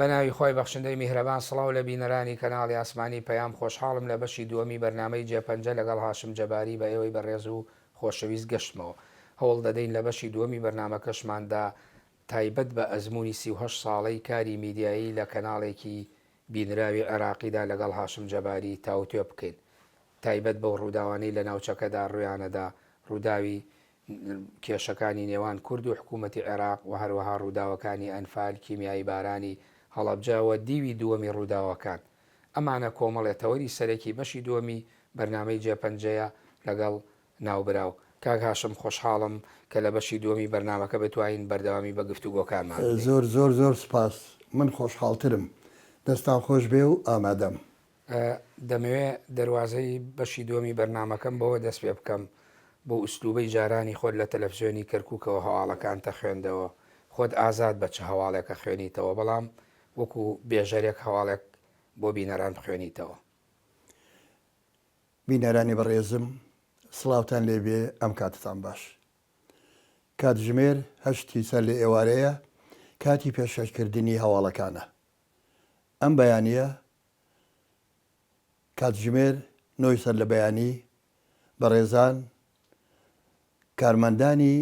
بەناوی خۆی بەخشندەی میهرەبان سڵاو لە بینەرانی کەناڵی ئاسمانی پەیام خۆشحاڵم لە بەشی دووەمی بەرنامەی جێپەنجە لەگەڵ هاشم جەباری بە ئێوەی بەڕێز و خۆشەویست گەشتمەوە. هەوڵ دەدەین لە بەشی دووەمی بەرنامەکەشماندا تایبەت بە ئەزمموی 38 ساڵەی کاری میدیایی لە کەناڵێکی بینراوی عێراقیدا لەگەڵ هاشم جەباری تاوتێ بکەین. تایبەت بەو ڕووداوانەی لە ناوچەکەدا ڕویانەدا ڕووداوی کێشەکانی نێوان کورد و حکوومەتی عێراق و هەروەها ڕووداوەکانی ئەنفال کیمیایی بارانی هەڵەبجاوە دیوی دووەمی ڕووداوەکان. ئەمانە کۆمەڵێتەوەری سەرەکی بەشی دووەمی بەرنامەی جێپەنجەیە لەگەڵ ناوبراو. کاک هاشم خۆشحاڵم کە لە بەشی دووەمی بەرنامەکە بتوانین بەردەوامی بە گفتوگۆکانمان. زۆر زۆر زۆر سپاس. من خۆشحاڵترم، دەستان خۆش بێ و ئامادەم. دەمەوێت دەواازەی بەشی دووەمی بەرنمەکەم بەوە دەست پێ بکەم بۆ ئوسلوبەی جارانی خۆت لە تەلەڤیزیۆنی کەرکووکەوە هەواڵەکانتە خوێندەوە، خۆت ئازاد بە چه هەواڵێکە خوێنیتەوە، بەڵام وەکو بێژەرێک هەواڵێک بۆ بینەران خوێنیتەوە. بینەرانی بەڕێزم، سڵاوتان لێبێ، ئەم کاتتان باش. کاتژمێر 8 سەر لە ئێوارەیە کاتی پێشکەشکردنی هەواڵەکانە. ئەم بەیانیە کاتژمێر 9 سەر لە بەیانی بەڕێزان کارمەندانی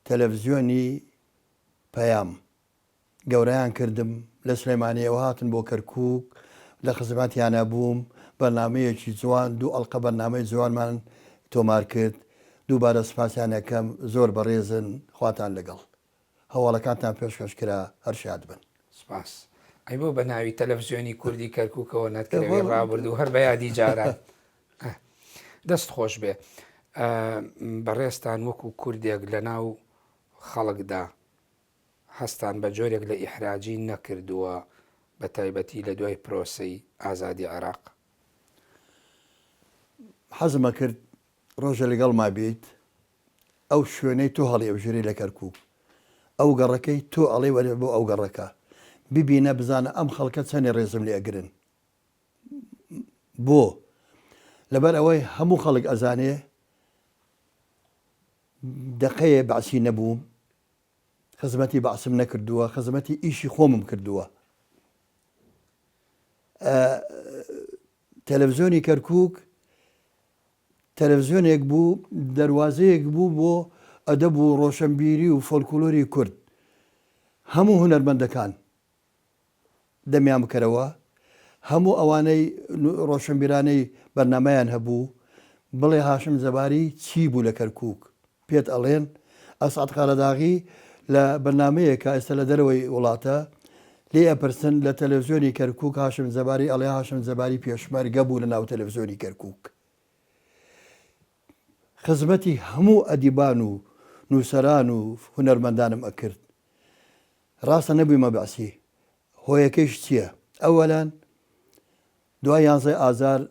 تەلەڤیزیۆنی پەیام گەورەیان کردم لە سلێمانیەوە هاتن بۆ کەرکووک، لە خزمەتیانە بووم، بەرنامەیەکی جوان دوو ئەڵقە بەرنامەی جوانمان تۆمار کرد. دووبارە سپاسیانەکەم، زۆر بەڕێزن، خواتان لەگەڵ. هەواڵەکانتان پێشکەش کرا، هەر شاد بن. سپاس. ئەی بۆ بە ناوی تەلەڤیزیۆنی کوردی کەرکووکەوە نەتکەوێ ڕابرد و هەر بە یادی جاران دەست خۆش بێ. بەڕێستان وەکو کوردێک لە ناو خەڵکدا هەستان بە جۆرێک لە ئیحراجی نەکردووە، بە تایبەتی لە دوای پرۆسەی ئازادی عێراق. حەزمە کرد ڕۆژە لەگەڵ ما بیت، ئەو شوێنەی تۆ هەڵی ئەوژێری لە کەرکووک، ئەو گەڕەکەی تۆ ئەڵێ وەرێ بۆ ئەو گەڕەکە، ببینە بزانە ئەم خەڵکە چەندێ ڕێزم لێ ئەگرن. بۆ لەبەر ئەوەی هەموو خەڵک ئەزانێ دەقەیە بەعسی نەبووم، خزمەتی بەعسم نەکردووە، خزمەتی ئیشی خۆمم کردووە. تەلەڤیزیۆنی کەرکووک تەلەڤیزیۆنێک بوو، دەواازەیەک بوو بۆ ئەدەب و ڕۆشنبیری و فۆلکلۆری کورد. هەموو هونەرمەندەکان دەمیان بکەرەوە، هەموو ئەوانەی ڕۆشنبیرانەی بەرنمەیان هەبوو، بڵێ هاشم جەباری چی بوو لە کەرکووک، پێت ئەڵێن. ئەسعەد قارەداغی لە بەرنمەیەکە ئێستا لە دەرەوەی وڵاتە لێ ئەپرسن لە تەلەڤیزیۆنی کەرکووک هاشم جەباری، ئەڵێ هاشم جەباری پێشمەرگە بوو لە ناو تەلەڤیزیۆنی کەرکووک. خزمەتی هەموو ئەدیبان و نووسەران و هونەرمەندانم ئەکرد. ڕاستە نەبوویمە بەعسی. هۆیەکەیش چییە؟ ئەوەلان دوای 11 ئازار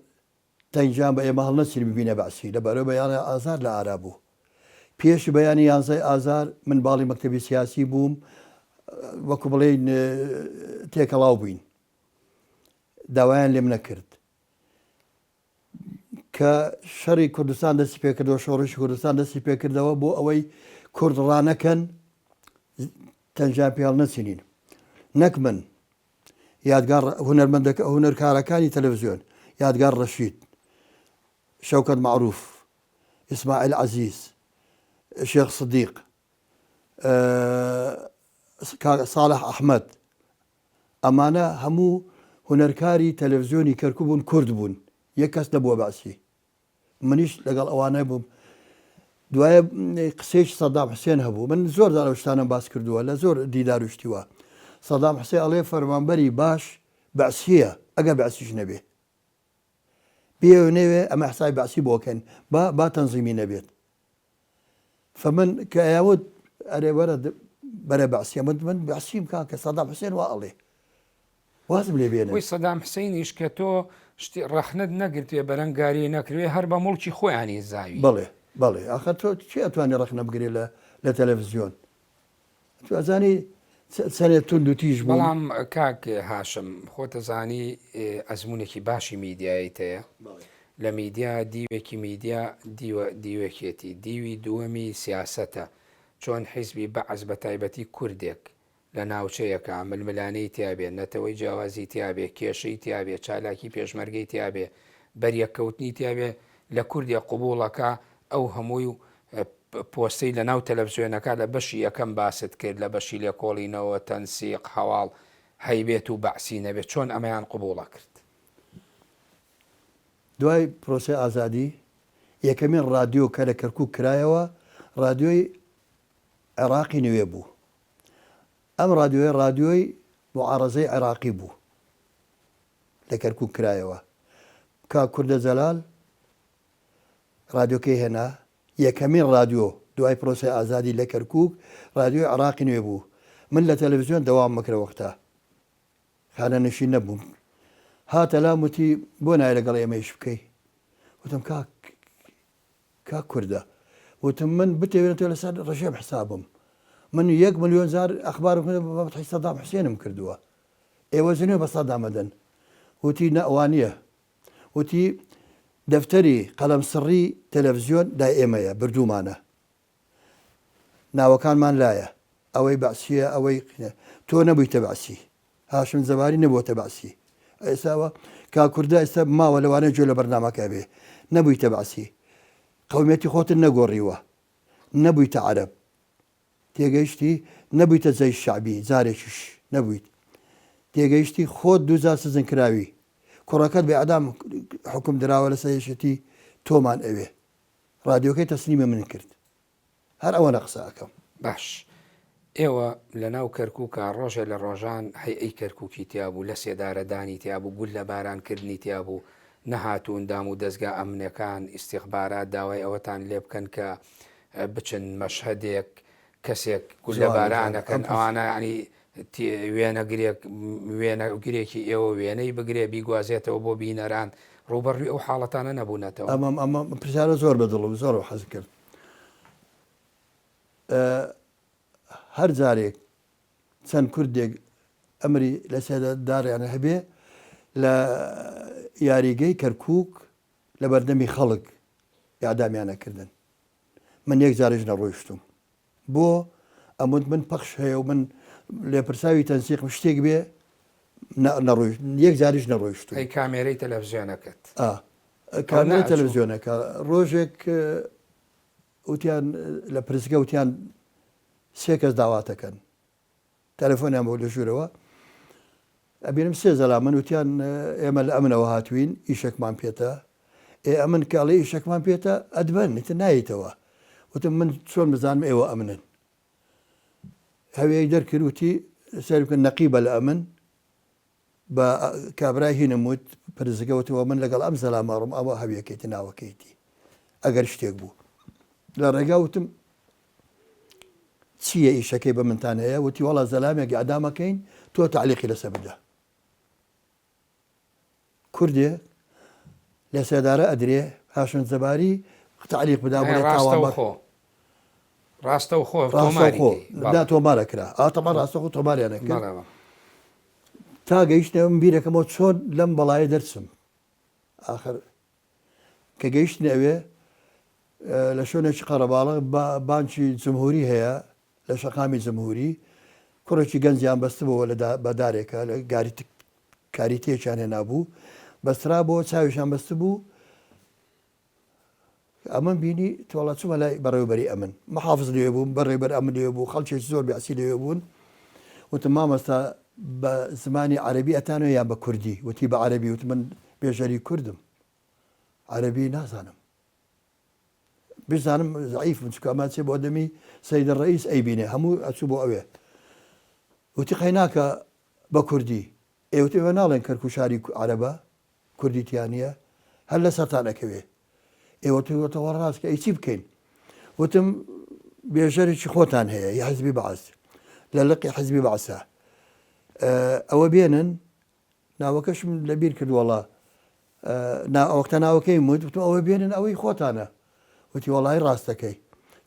تەنجان بە ئێمە هەڵنەچین ببینە بەعسی، لەبەرەوە بەیانی ئازار لە ئارا بوو. پێش بەیانی 11 ئازار من باڵی مەکتەبی سیاسی بووم، وەکو بڵێن تێکەڵاو بووین، داوایان لێم نەکرد کە شەڕی کوردستان دەستی پێکردەوە، شۆڕشی کوردستان دەستی پێکردەوە بۆ ئەوەی کورد ڕانەکەن، تەنجان پێڵ نەچینین. نەک من، یادگار هونەرکارەکانی تەلەڤیزیۆن، یادگار ڕەشید، شەوکەت معروف، ئیسماعیل عەزیز، شێخ سدیق، ساڵح ئەحمەد، ئەمانە هەموو هونەرکاری تەلەڤیزیۆنی کەرکووک بوون، کورد بوون، یەک کەس نەبووە بەعسی. منیش لەگەڵ ئەوانە بووم. دوایە قسەیەکی سەدام حوسێن هەبوو، من زۆر لەو شتانە باس کردووە، لە زۆر دیدار وشتیوە. سەدام حوسێن ئەڵێ فەرمانبەری باش بەعسیە، ئەگەر بەعسیش نەبێ، بێ نەوێ ئەمە حسابی بەعسی بۆکەن، با تەنزیمی نەبێت. فمن کە ئەیاوت ئەرێ وەرە بەرە بەعسیە، من بەعسیم کا کە سەدام حوسێن وا ئەڵێ وازم لێ بێنێ. وی سەدام حوسێنیش کە تۆ ڕەخنت نەگرتوێ، بەرەنگاری نەکروێ، هەر بە مڵکی خۆیانی زاوی. بەڵێ بەڵێ، ئاخە تۆ چی ئەتوانێ ڕەخنە بگرێ لە تەلەڤیزیۆن؟ تو ئەزانی سەرێت تونند و تیژ بوو. بەڵام کاک هاشم، خۆتەزانی ئەزمونێکی باشی میدیایت هەیە. لە میدیا دیوێکی میدیا دیوێکێتی، دیوی دووەمی سیاسەتە، چۆن حیزبی بەعز بە تایبەتی کوردێک لە ناوچەیەکە ململانەی تیابێ، نەتەوەی جیاوازی تیابێ، کێشەی تیابێ، چالاکی پێشمەرگەی تیابێ، بەریەککەوتنی تیابێ لە کوردی قوبوڵەکە ئەو هەمووی پۆستەی لە ناو تەلەڤیزیۆنەکە لە بەشی یەکەم باست کرد لە بەشی لێکۆڵینەوە تەنسیق هەواڵ هەیبێت و بەعسی نەبێت چۆن ئەمەیان قوبوڵە کرد. دوای پرۆسی ئازادی یەکەمین ڕادیۆ کە لە کەرکووک کرایەوە ڕادیۆی عێراقی نوێ بوو. ئەم ڕادیۆی معارەزەی عێراقی بوو لە کەرکووک کرایەوە. کا کوردە جەلال ڕادیۆکەی هێنا یەکەمین ڕادیۆ دوای پرۆسی ئازادی لە کەرکووک ڕادیۆی عێراقی نوێ بوو. من لە تەلەڤیزیۆن دەوام مەکرە وەختە خانەنشین نەبووم. هاتە لام وتی بۆ نایە لەگەڵ ئێمەیش بکەی. وتم کاک کووردە، وتم من بتەوێنێتەوە لەسەر ڕژێم حسابم. من 1 ملیۆن زار ئەخبار بەحی سەدام حوسێنم کردووە. ئێوە زنێ بە سەدامەدەن. وتی نەوانە. وتی دەفتەری قەلەم سڕی تەلەڤیزیۆن لای ئێمەیە بردومانە. ناوەکانمان لایە. ئەوەی بەعسیە ئەوەی تۆ نەبوویتە بەعسی. هاشم زەباری نەبووتە بەعسی. ئێستاوە کا کووردە ئێستا ماوە لەوانەیە گوێ لە بەرنامەکە بێ. نەبوویتە بەعسی. قەومیەتی خۆتن نەگۆڕیوە. نەبوویتە عەرەب. تێگەیشتی نەبوویتە جەیش شەعبی جارێکیش نەبوویت. تێگەیشتی خۆت دووزار سزن کراوی. کوڕەکەت بێ ئەدام حکم دراوە لە سەیەشەتی تۆمان ئەوێ. ڕادیۆکەی تەسلیمە من کرد. هەر ئەوە نەقسە ئەەکەم. باش. ئێوە لە ناو کەرکووکە ڕۆژێ لە ڕۆژان هەیئەی کەرکووکی تیابوو لە سێدارەدانی تیابوو گول لە بارانکردنی تیابوو نەهاتوون دام و دەستگا ئەمنەکان ئیستیخبارات داوای ئەوەتان لێ بکەن کە بچن مەشهەدێک کەسێک گول لە بارانەکەن ئەوانە ینی وێنەگرێکی ئێوە وێنەی بگرێ بیگوازێتەوە بۆ بینەران ڕوبەڕووی ئەو حاڵەتانە نەبوونەتەوە. ئەمە پرسیارە زۆر بەدڵ زۆر حەز کرد. هەر جارێک چەند کوردێک ئەمری لە سێداریانە هەبێ لە یاریگەی کەرکووک لە بەردەمی خەڵک یادامیانەکردن. من یەک جارێژ نەڕۆیشتم بۆ ئەمود من پەخش هەیە و من لێپرساوی تەنسیقم شتێک بێ نەڕۆیشت یەک جاریش نەڕۆیشتم. ئەی کامێرەی تەلەڤیزیۆنەکەت کامێرەی تەلەڤیزیۆنەکە ڕۆژێک وتیان لە پرسگە وتیان 3 کەس داواتەکەن تەلەفۆنیان بۆ لە ژوورەوە ئەبینم 3 زەلا من وتیان ئێمە لە ئەمنەوە هاتوین ئیشێکمان پێێتە ئەمن کاڵی ئیشێکمان پێێتە ئەدبەن نیتە ناییتەوە. وتم من چۆن بزانم ئێوە ئەمنن. هەوێی دەرکرد وتی سەر بکەن نەقیبە لە ئەمن بە کابرای هینەموت پرزگەوتەوە من لەگەڵ ئەم زەلاماڕم ئەوە هەویەکەیتی ناوەکەیتی ئەگەر شتێک بوو. لە ڕێگا وتم چییە ئیشەکەی بە منتان هەیە؟ وتی وەڵا زەلامێکی ئەدامەکەین تۆ تعلیقی لەسەر بدە. کوردێ لە سێدارە ئەدرێ هاشم زەباری تعلیق بدا ڕاستە و خۆ دا تۆمارە کرا ئاتەمان ڕاستەخۆ تۆماریانە کرد. تا گەیشتنەوە من بیرەکەمەوە چۆن لەم بەڵایە دەرچم. ئاخر کە گەیشتن ئەوێ لە شوێنێکی قەرەباڵغ بانکی جمهوری هەیە لە شەقامی جمهوری کوڕێکی گەنجیان بەستبەوە لە بەدارێکە لە کاریتێکیان هێنابوو بەسترا بۆ چاویشان بەست بوو. ئەمن بینی تۆڵە چوومە لای بەڕێوەبەری ئەمن مەحافز لێ بووم بەڕێبەر ئەمن لێ بوو خەڵکێکی زۆر بەعسی لێ بوون. وتم مامەستا بە زمانی عەرەبی ئەتانەوە یان بە کوردی؟ وتی بە عەرەبی. وت من بێژەری کوردم عەرەبی نازانم بزانم زعیفم چکە ئەمان چێ بۆ دەمی سەیدە ڕەئیس ئەیبینێ هەموو ئەچوو بۆ ئەوێ. وتی قەیناکە بە کوردی ئێوتی بە ناڵێن کەرکوشاری عەرەبە کوردیتیانە هەر لە سەرتان ئەکەوێ ئێوەتەوە ڕاستکە ئەی چی بکەین؟ وتم بێژەرێکی خۆتان هەیە یا حیزبی بەعەس لە لقی حیزبی بەعەسە ئەوە بێنن ناوەکەشم لەبیر کرد وەڵا ئەوەختە ناوەکەی وت وتم ئەوە بێنن ئەوەی خۆتانە. وتی وەڵای ڕاستەکەی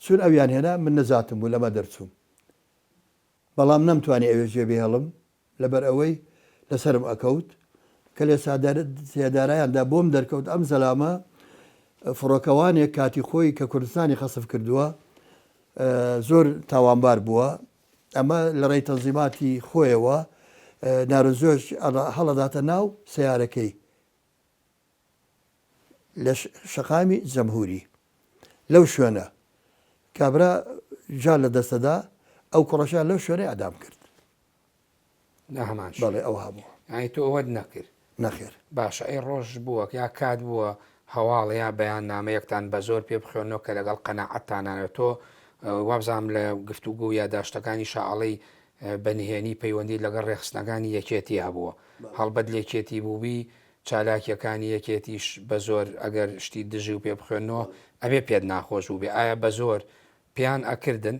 چون ئەویان هێنا من نەزاتم بوو لەمە دەرچووم بەڵام نەمتوانی ئەوێ جێبێ هەڵم لەبەر ئەوەی لەسرم ئەکەوت کە لێ سێدارایاندا بۆم دەرکەوت. ئەم زەلامە فڕۆکەوانێک کاتی خۆی کە کوردستانی خەسف کردووە زۆر تاوانبار بووە ئەمە لە ڕێی تەنزیماتی خۆیەوە نارۆزۆش هەڵەداتە ناو سیارەکەی لە شەقامی جەمهوری لەو شوێنە کابرا جا لە دەستەدا ئەو کوڕەشە لەو شوێنەی ئەدام کرد هەمان بەڵێ ئەو هەبوو ئای تۆ ئەوەت نەکرد نەخێر باشە ئەی ڕۆژ بووە یا کات بووە هەواڵ یا بەیان نامەیەکتان بە زۆر پێ بخوێنەوە کە لەگەڵ قەناعەتتانانێت تۆ وابزانام لە گفتوگو یا داشتەکانی شعڵی بەنهێنی پەیوەندی لەگەڵ ڕێخستنەکانی یەکێتی هەبووە هەڵبەت لێکێتی بووبی چالاکیەکانی یەکێتیش بە زۆر ئەگەر شتی دژی و پێ بخوێنەوە ئەبێ پێت ناخۆش بوو بێ ئایا بە زۆر پێیان ئەکردن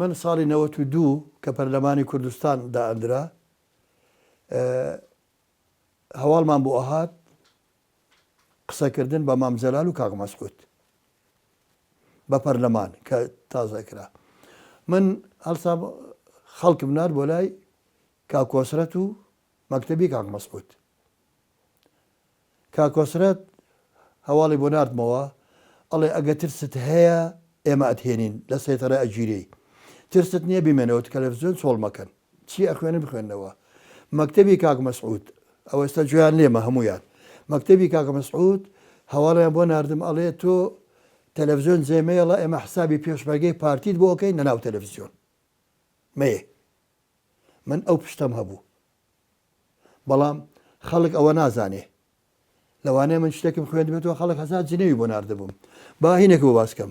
من ساڵی 92 کە پەرلەمانی کوردستان دائەندرا هەواڵمان بۆ ئەهات قسەکردن بە مام جەلال و کاک مەسعود بە پەرلەمان کە تازەکرا من هەڵسا خەڵکم نار بۆ لای کاک کۆسرەت و مەکتەبی کاک مەسعود کاک کۆسرەت هەواڵی بۆ ناردمەوە ئەڵێ ئەگە ترست هەیە ئێمە ئەتهێنین لە سێتەرە ئەگیرەی ترست نییە بیمێنەوە تەلەڤیزیۆن چۆڵ مەکەن چی ئەخوێنە بخوێنەوە مەکتەبی کاک مەسعود ئەوە ئێستا گوێیان لێمە هەمویان مەکتەبی کاک مەسعود هەواڵیان بۆ ناردم ئەڵێ تۆ تەلەڤیزیۆن جێمەیەڵە ئێمە حسابی پێشمەرگەی پارتیت بۆ ئەوکەی نەناو تەلەڤیزیۆن مەیە من ئەو پشتم هەبوو بەڵام خەڵک ئەوە نازانێ لەوانەیە من شتێکم خوێندبێتەوە خەڵک هەزار جنێوی بۆ ناردەبووم با هینێک بۆ باسکەم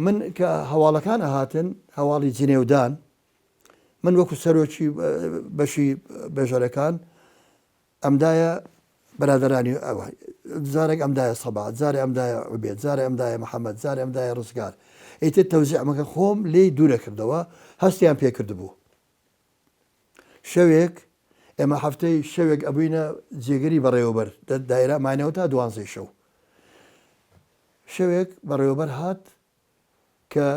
من کە هەواڵەکان ئەهاتن هەواڵی جنێودان من وەکو سەرۆکی بەشی بێژەرەکان ئەمدایە بەرادەرانی ئەوە جارێک ئەمدایە سەبات جارێ ئەمدایە عوبێد جارێ ئەمدایە محەممەد جارێ ئەمدایە ڕزگار ئیتر تەوزیعمەکە خۆم لێی دوورەکردەوە هەستیان پێکرد بوو شەوێک ئێمە هەفتەی شەوێک ئەبووینە جێگەری بەڕێوەبەر دایرە ماینەوە تا 12 شەو شەوێک بەڕێوەبەر هات کە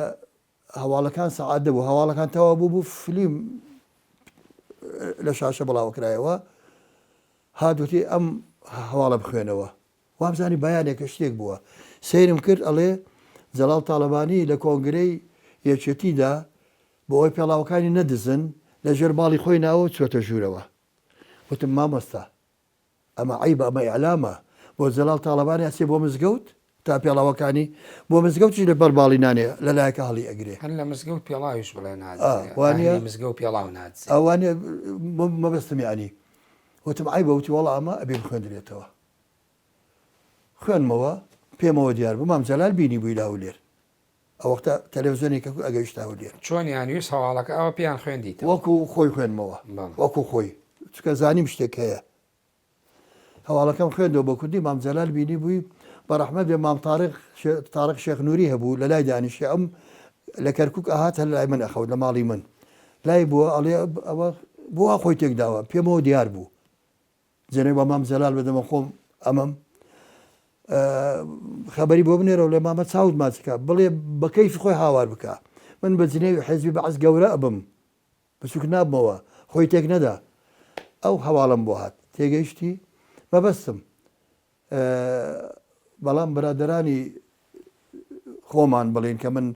هەواڵەکان سەعات دەبوو هەواڵەکان تەوا بوو فلیم لە شاشە بڵاوکرایەوە هاتوتی ئەم هەواڵە بخوێنەوە وابزانی بەیانێکە شتێک بووە سەیرم کرد ئەڵێ جەلال تاالبانی لە کۆنگرەی یەکێتیدا بۆ ئەوی پێڵاوەکانی نەدزن لە ژێر ماڵی خۆی ناوە چوەتە ژوورەوە وتم مامۆستا ئەمە عیبە ئەمە ئیعلامە بۆ جەلال تاالبانی ئەچێ بۆ مزگەوت تا پێڵاوەکانی بۆ مزگەوتیش لە بەرباڵی نانێ لە لایەکە هەڵی ئەگرێ هەن لە مزگەوت پێڵاویش بڵێ مزگەوت پێڵاو ناچێ ئەوانێ مەبەستمی عنی وتم عیبە وتی وەڵا ئەمە ئەبێ بخوێندرێتەوە خوێنمەوە پێمەوە دیار بوو مام جەلال بینی بووی لاولێر ئەو وەختە تەلەڤیزیۆنێکە ئەگەیشتا هەولێر چۆنیان ویست هەواڵەکە ئەوە پێیان خوێندیت وەکو خۆی خوێنمەوە وەکو خۆی چکە زانیم شتێک هەیە هەواڵەکەم خوێندەوە بە کوردی مام جەلال بینی بووی بەڕەحمەت بێ مام تارق شێخ نووری هەبوو لە لای دانیشتە ئەم لە کەرکک ئاهات هەر لای من ئەخەوت لە ماڵی من لای بووە ئەڵێ ئەوە بۆ خۆی تێکداوە پێمەوە دیار بوو جەنێ بە مام جەلال بدەمە خۆم ئەمەم خەبەری بۆ بنێرەوە لێ مامە چاوت ماچکە بڵێ بە کەیفی خۆی هاوار بکە من بە جنێوی حیزبی بەعەز گەورە ئەبم بچووک نابمەوە خۆی تێک نەدا ئەو هەواڵم بۆ هات تێگەیشتی مەبەستم بەڵام برادەرانی خۆمان بڵین کە من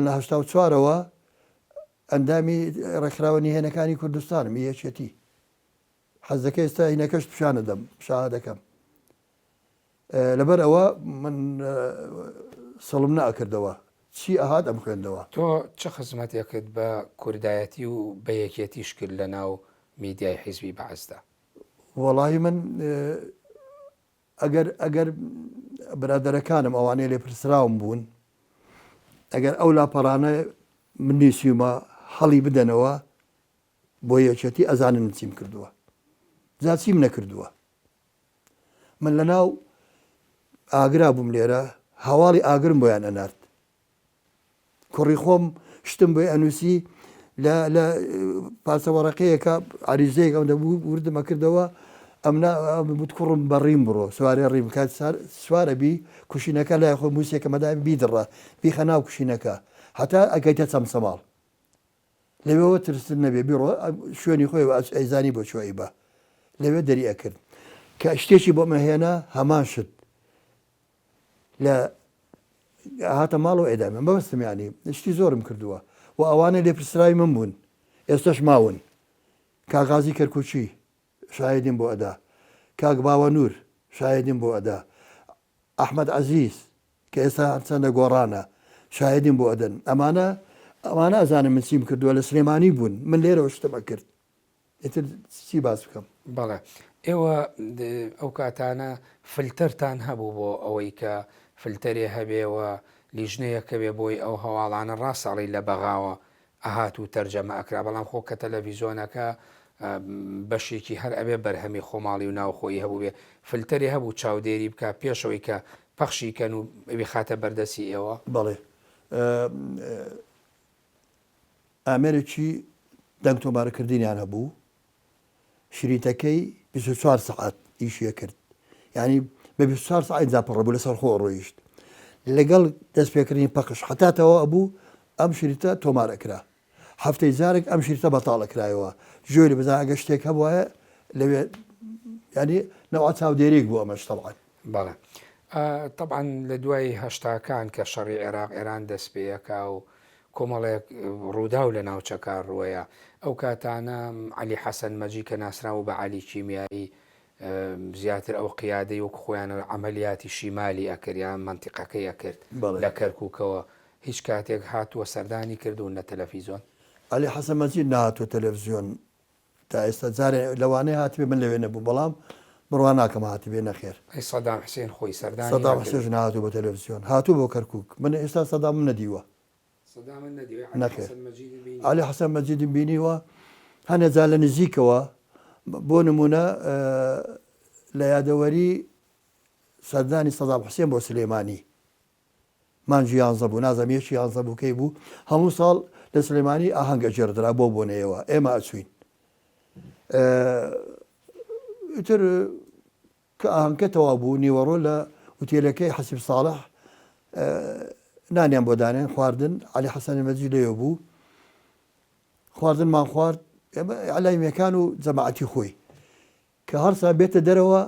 لە 1984ەوە ئەندامی ڕێکخراوە نهێنەکانی کوردستانم یەکێتی حەزەکە ئێستا هینەکەش پیشانە دەم پیشانە دەکەم لەبەر ئەوە من سەڵم نەئەکردەوە چی ئەهات ئەم خوێندەوە تۆ چه خزمەتێکت بە کوردایەتی و بە یەکێتیش کرد لە ناو میدیای حیزبی بەعەزدا وەڵاهی من ئەگەر برادەرەکانم ئەوانەیە لێ پرسراوم بوون ئەگەر ئەو لاپەڕانە من نیسیمە هەڵی بدەنەوە بۆ یەکێتی ئەزانن چیم کردووە جا چیم نەکردووە من لە ناو ئاگرا بووم لێرە هەواڵی ئاگرم بۆیان ئەنارد کوڕی خۆم شتم بۆی ئەنووسی لە پاسەوەڕەقەیەکە عریزەیەک ئەم دەبوو وردمە کردەوە ئەم کوڕم بەڕیم بڕۆ سوارێ ڕیم کات سوارە بی کوشینەکە لای خۆ موسیێکە مەدا بیدڕە بیخە ناو کوشینەکە هەتا ئەگەیتە چەمسەماڵ لەوێەوە ترسن نەبێ بیڕۆ شوێنی خۆی ئەیزانی بۆ چۆی بە لەوێ دەری ئەکرد کە شتێکی بۆ مەهێنا هەمان شت لە هاتە ماڵەوە ئێدامێ مەبەستمیانی شتی زۆرم کردووە و ئەوانە لێپرسرای من بوون ئێستش ماون کاغازی کەرکوچی شایدیم بۆ ئەدا کاک باوە نور شایدیم بۆ ئەدا ئەحمەد عەزیز کە ئێستا چەندە گۆڕانە شایدیم بۆ ئەدەن ئەمانە ئەزانم من چیم کردووە لە سلێمانی بوون من لێرەوە شتەمە کرد ئیتر چی باس بکەم بەڵێ ئێوە ئەو کاتانە فلتەرتان هەبوو بۆ ئەوەی کە فلتەرێ هەبێەوە لیژنەیەکە بێ بۆی ئەو هەواڵانە ڕاستەڵی لە بەغاوە ئاهات و تەرجەمە ئەکرا بەڵام خۆ کە تەلەڤیزۆنەکە بەشێکی هەر ئەبێ بەرهەمی خۆماڵی و ناوخۆی هەبوو بێ فلتەری هەبوو چاودێری بکە پێشەوەی کە پەخشیکەن و ئەوی خاتە بەردەسی ئێوە بەڵێ ئامێرێکی دەنگ تۆمارەکردنیان هەبوو شریتەکەی 24 سعات ئیشیە کرد یعنی بە 24 سعات زاپەڕە بوو لەسەر خۆ ڕۆیشت لەگەڵ دەستپێکردنی پەخش حتاتەوە ئەبوو ئەم شریتە تۆمارەکرا هەفتەی جارێک ئەم شریتە بەتاڵەکرایەوە ژۆی لە بزان ئەگە شتێک هەبووە لەوێ ینی نەوە چاودێرێک بوو ئەمەش تەڵعان بەڵێ طبعا لە دوای هەشتاکان کە شەڕی عێراق ئێران دەست پێیەکا و کۆمەڵێک ڕوودا و لە ناوچەکان ڕووەیە ئەو کاتانە عەلی حەسەن مەجی کە ناسراوە بە عەلی کیمیایی زیاتر ئەو قیادەی وەک خۆیان عەمەلیاتی شیمالی ئەکریان منتیقەکەی ئەکرد لە کەرکووکەوە هیچ کاتێک هاتووە سەردانی کردوون لە تەلەڤیزۆن عەلی حەسەن مەجی نهاتوە تەلەڤیزۆن تا ئێستا جارێ لەوانەیە هاتبێ من لەوێ نەبوو بەڵام بڕوان ناکەم هاتبێ نەخێر ئەی سەدام حوسێن خۆی سەردانی سەدام حوسێن نهاتوو بە تەلەڤیزۆن هاتوو بۆ کەرکووک من ئێستا سەدام نەدیوە نەخێر عەلی حەسەن مەجیدم بینیوە هەنێ جا لە نزیکەوە بۆ نمونە لە یادەوەری سەردانی سەدام حوسێن بۆ سلێمانی مانجی 11 بوو نازەمیەکی 11 بووکەی بوو هەموو ساڵ لە سلێمانی ئاهەنگە جێردرا بۆ بۆنەوە ئێمە ئەچوین ئیتر کە ئاهەنگەتەوە بوو نیوەڕۆ لە وتێلەکەی حەسیب ساڵح نانیان بۆ دانێن خواردن عەلی حەسەنی مەجید لێوە بوو خواردنمان خوارد عەلایمیەکان و جەماعەتی خۆی کە هەرسا بێتە دەرەوە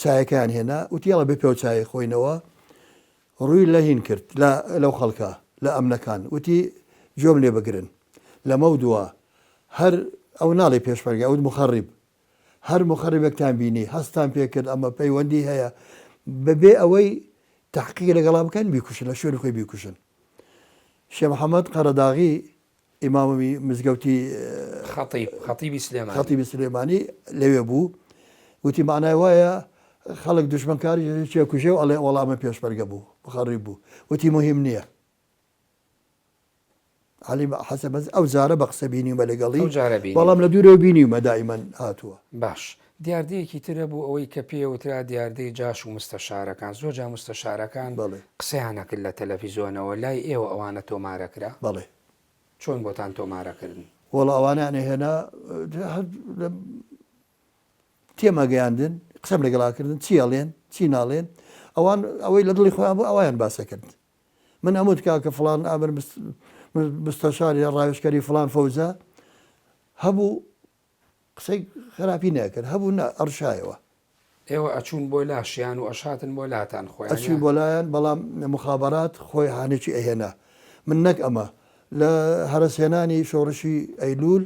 چایەکەیان هێنا وتیاڵە بێ پێ و چای خۆینەوە ڕووی لە هین کرد لەو خەڵکە لە ئەمنەکان وتی جۆم لێ بگرن لەمە دووە هەر ئەو ناڵی پێشمەرگە ئەوت مخەڕیب هەر مخەڕیبێکتان بینی هەستان پێکرد ئەمە پەیوەندی هەیە بەبێ ئەوەی تحقیق لەگەڵا بکەن بیکوشن لە شوێنی خۆی بیکوشن شێخ محەممەد قەرەداغی ئیمامی مزگەوتی خەتیبی سلێمانی لەوێ بوو وتی معنای وایە خەڵک دوژمنکاری چێکوژێ و ئەڵێ وەڵامە پێشمەرگە بوو بخەڕی بوو وتی مهم نییە عەلی حەسەن مەجید ئەو جارە بە قسە بینیمە لەگەڵی بەڵام لە دوورەوە بینیمە دائیمەن هاتووە باش دیاردەیەکی ترە بوو ئەوەی کە پێوترا دیاردەی جاش و مستەشارەکان زۆر جا مستەشارەکان قسەیان نەکرد لە تەلەڤیزۆنەوە لای ئێوە ئەوانە تۆمارەکرا بەڵێ چۆن بۆتان تۆمارەکردن وەڵ ئەوانیانە هێنا تێمەگەیاندن قسەم لەگەڵاکردن چی ئەڵێن چی ناڵێن ئەوان ئەوەی لە دڵی خۆیان بوو ئەویان باسە کرد من ئەموت کاکە فڵان ئامر مستەشاری ڕاوێژکەری فڵان فەوزە هەبوو قسەی خراپی نەکرد هەبوو ئەڕشایەوە ئێوە ئەچوون بۆ لاشیان و ئەشاتن بۆ لاتان خۆیان ئەچووی بۆ لایەن بەڵام مخابەرات خۆی هانێکی ئەهێنا من نەک ئەمە لە هەرسێنانی شۆڕشی ئەیلول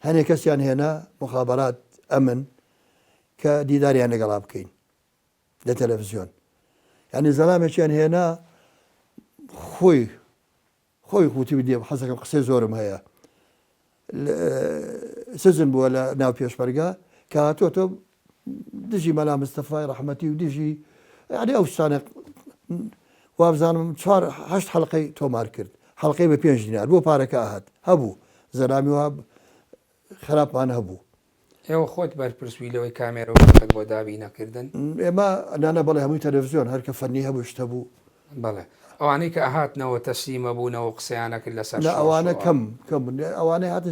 هەنێک کەسیان هێنا مخابەرات ئەمن کە دیداریان لەگەڵا بکەین لە تەلەڤیزۆن یعنی زەلامێکیان هێنا خۆی خوتی بدێ حەزەکەم قسەی زۆرم هەیە سزن بووە لە ناو پێشمەرگە کە هاتۆتۆ دژی مەلا مستەفای ڕەحمەتی و دژی یعنی ئەو شتانە وابزانم 8 حەڵقەی تۆمار کرد حەڵقەی بە 5 دینار بۆ پارەکە هات هەبوو زەرامی واب خراپمان هەبوو ئێوە خۆت بەرپرسووی لەوەی کامێرەوە بۆ دابی نەکردن ئێمە نانە بەڵێ هەمووی تەلەڤیزۆن هەرکە فەنی هەبوو شتە بوو بەڵێ ئەوانەی کە ئاهاتنەوە تەسلیمە بوونەوە قسەیانەکرد لەسەر لە ئەوانە کەم ئەوانەی هات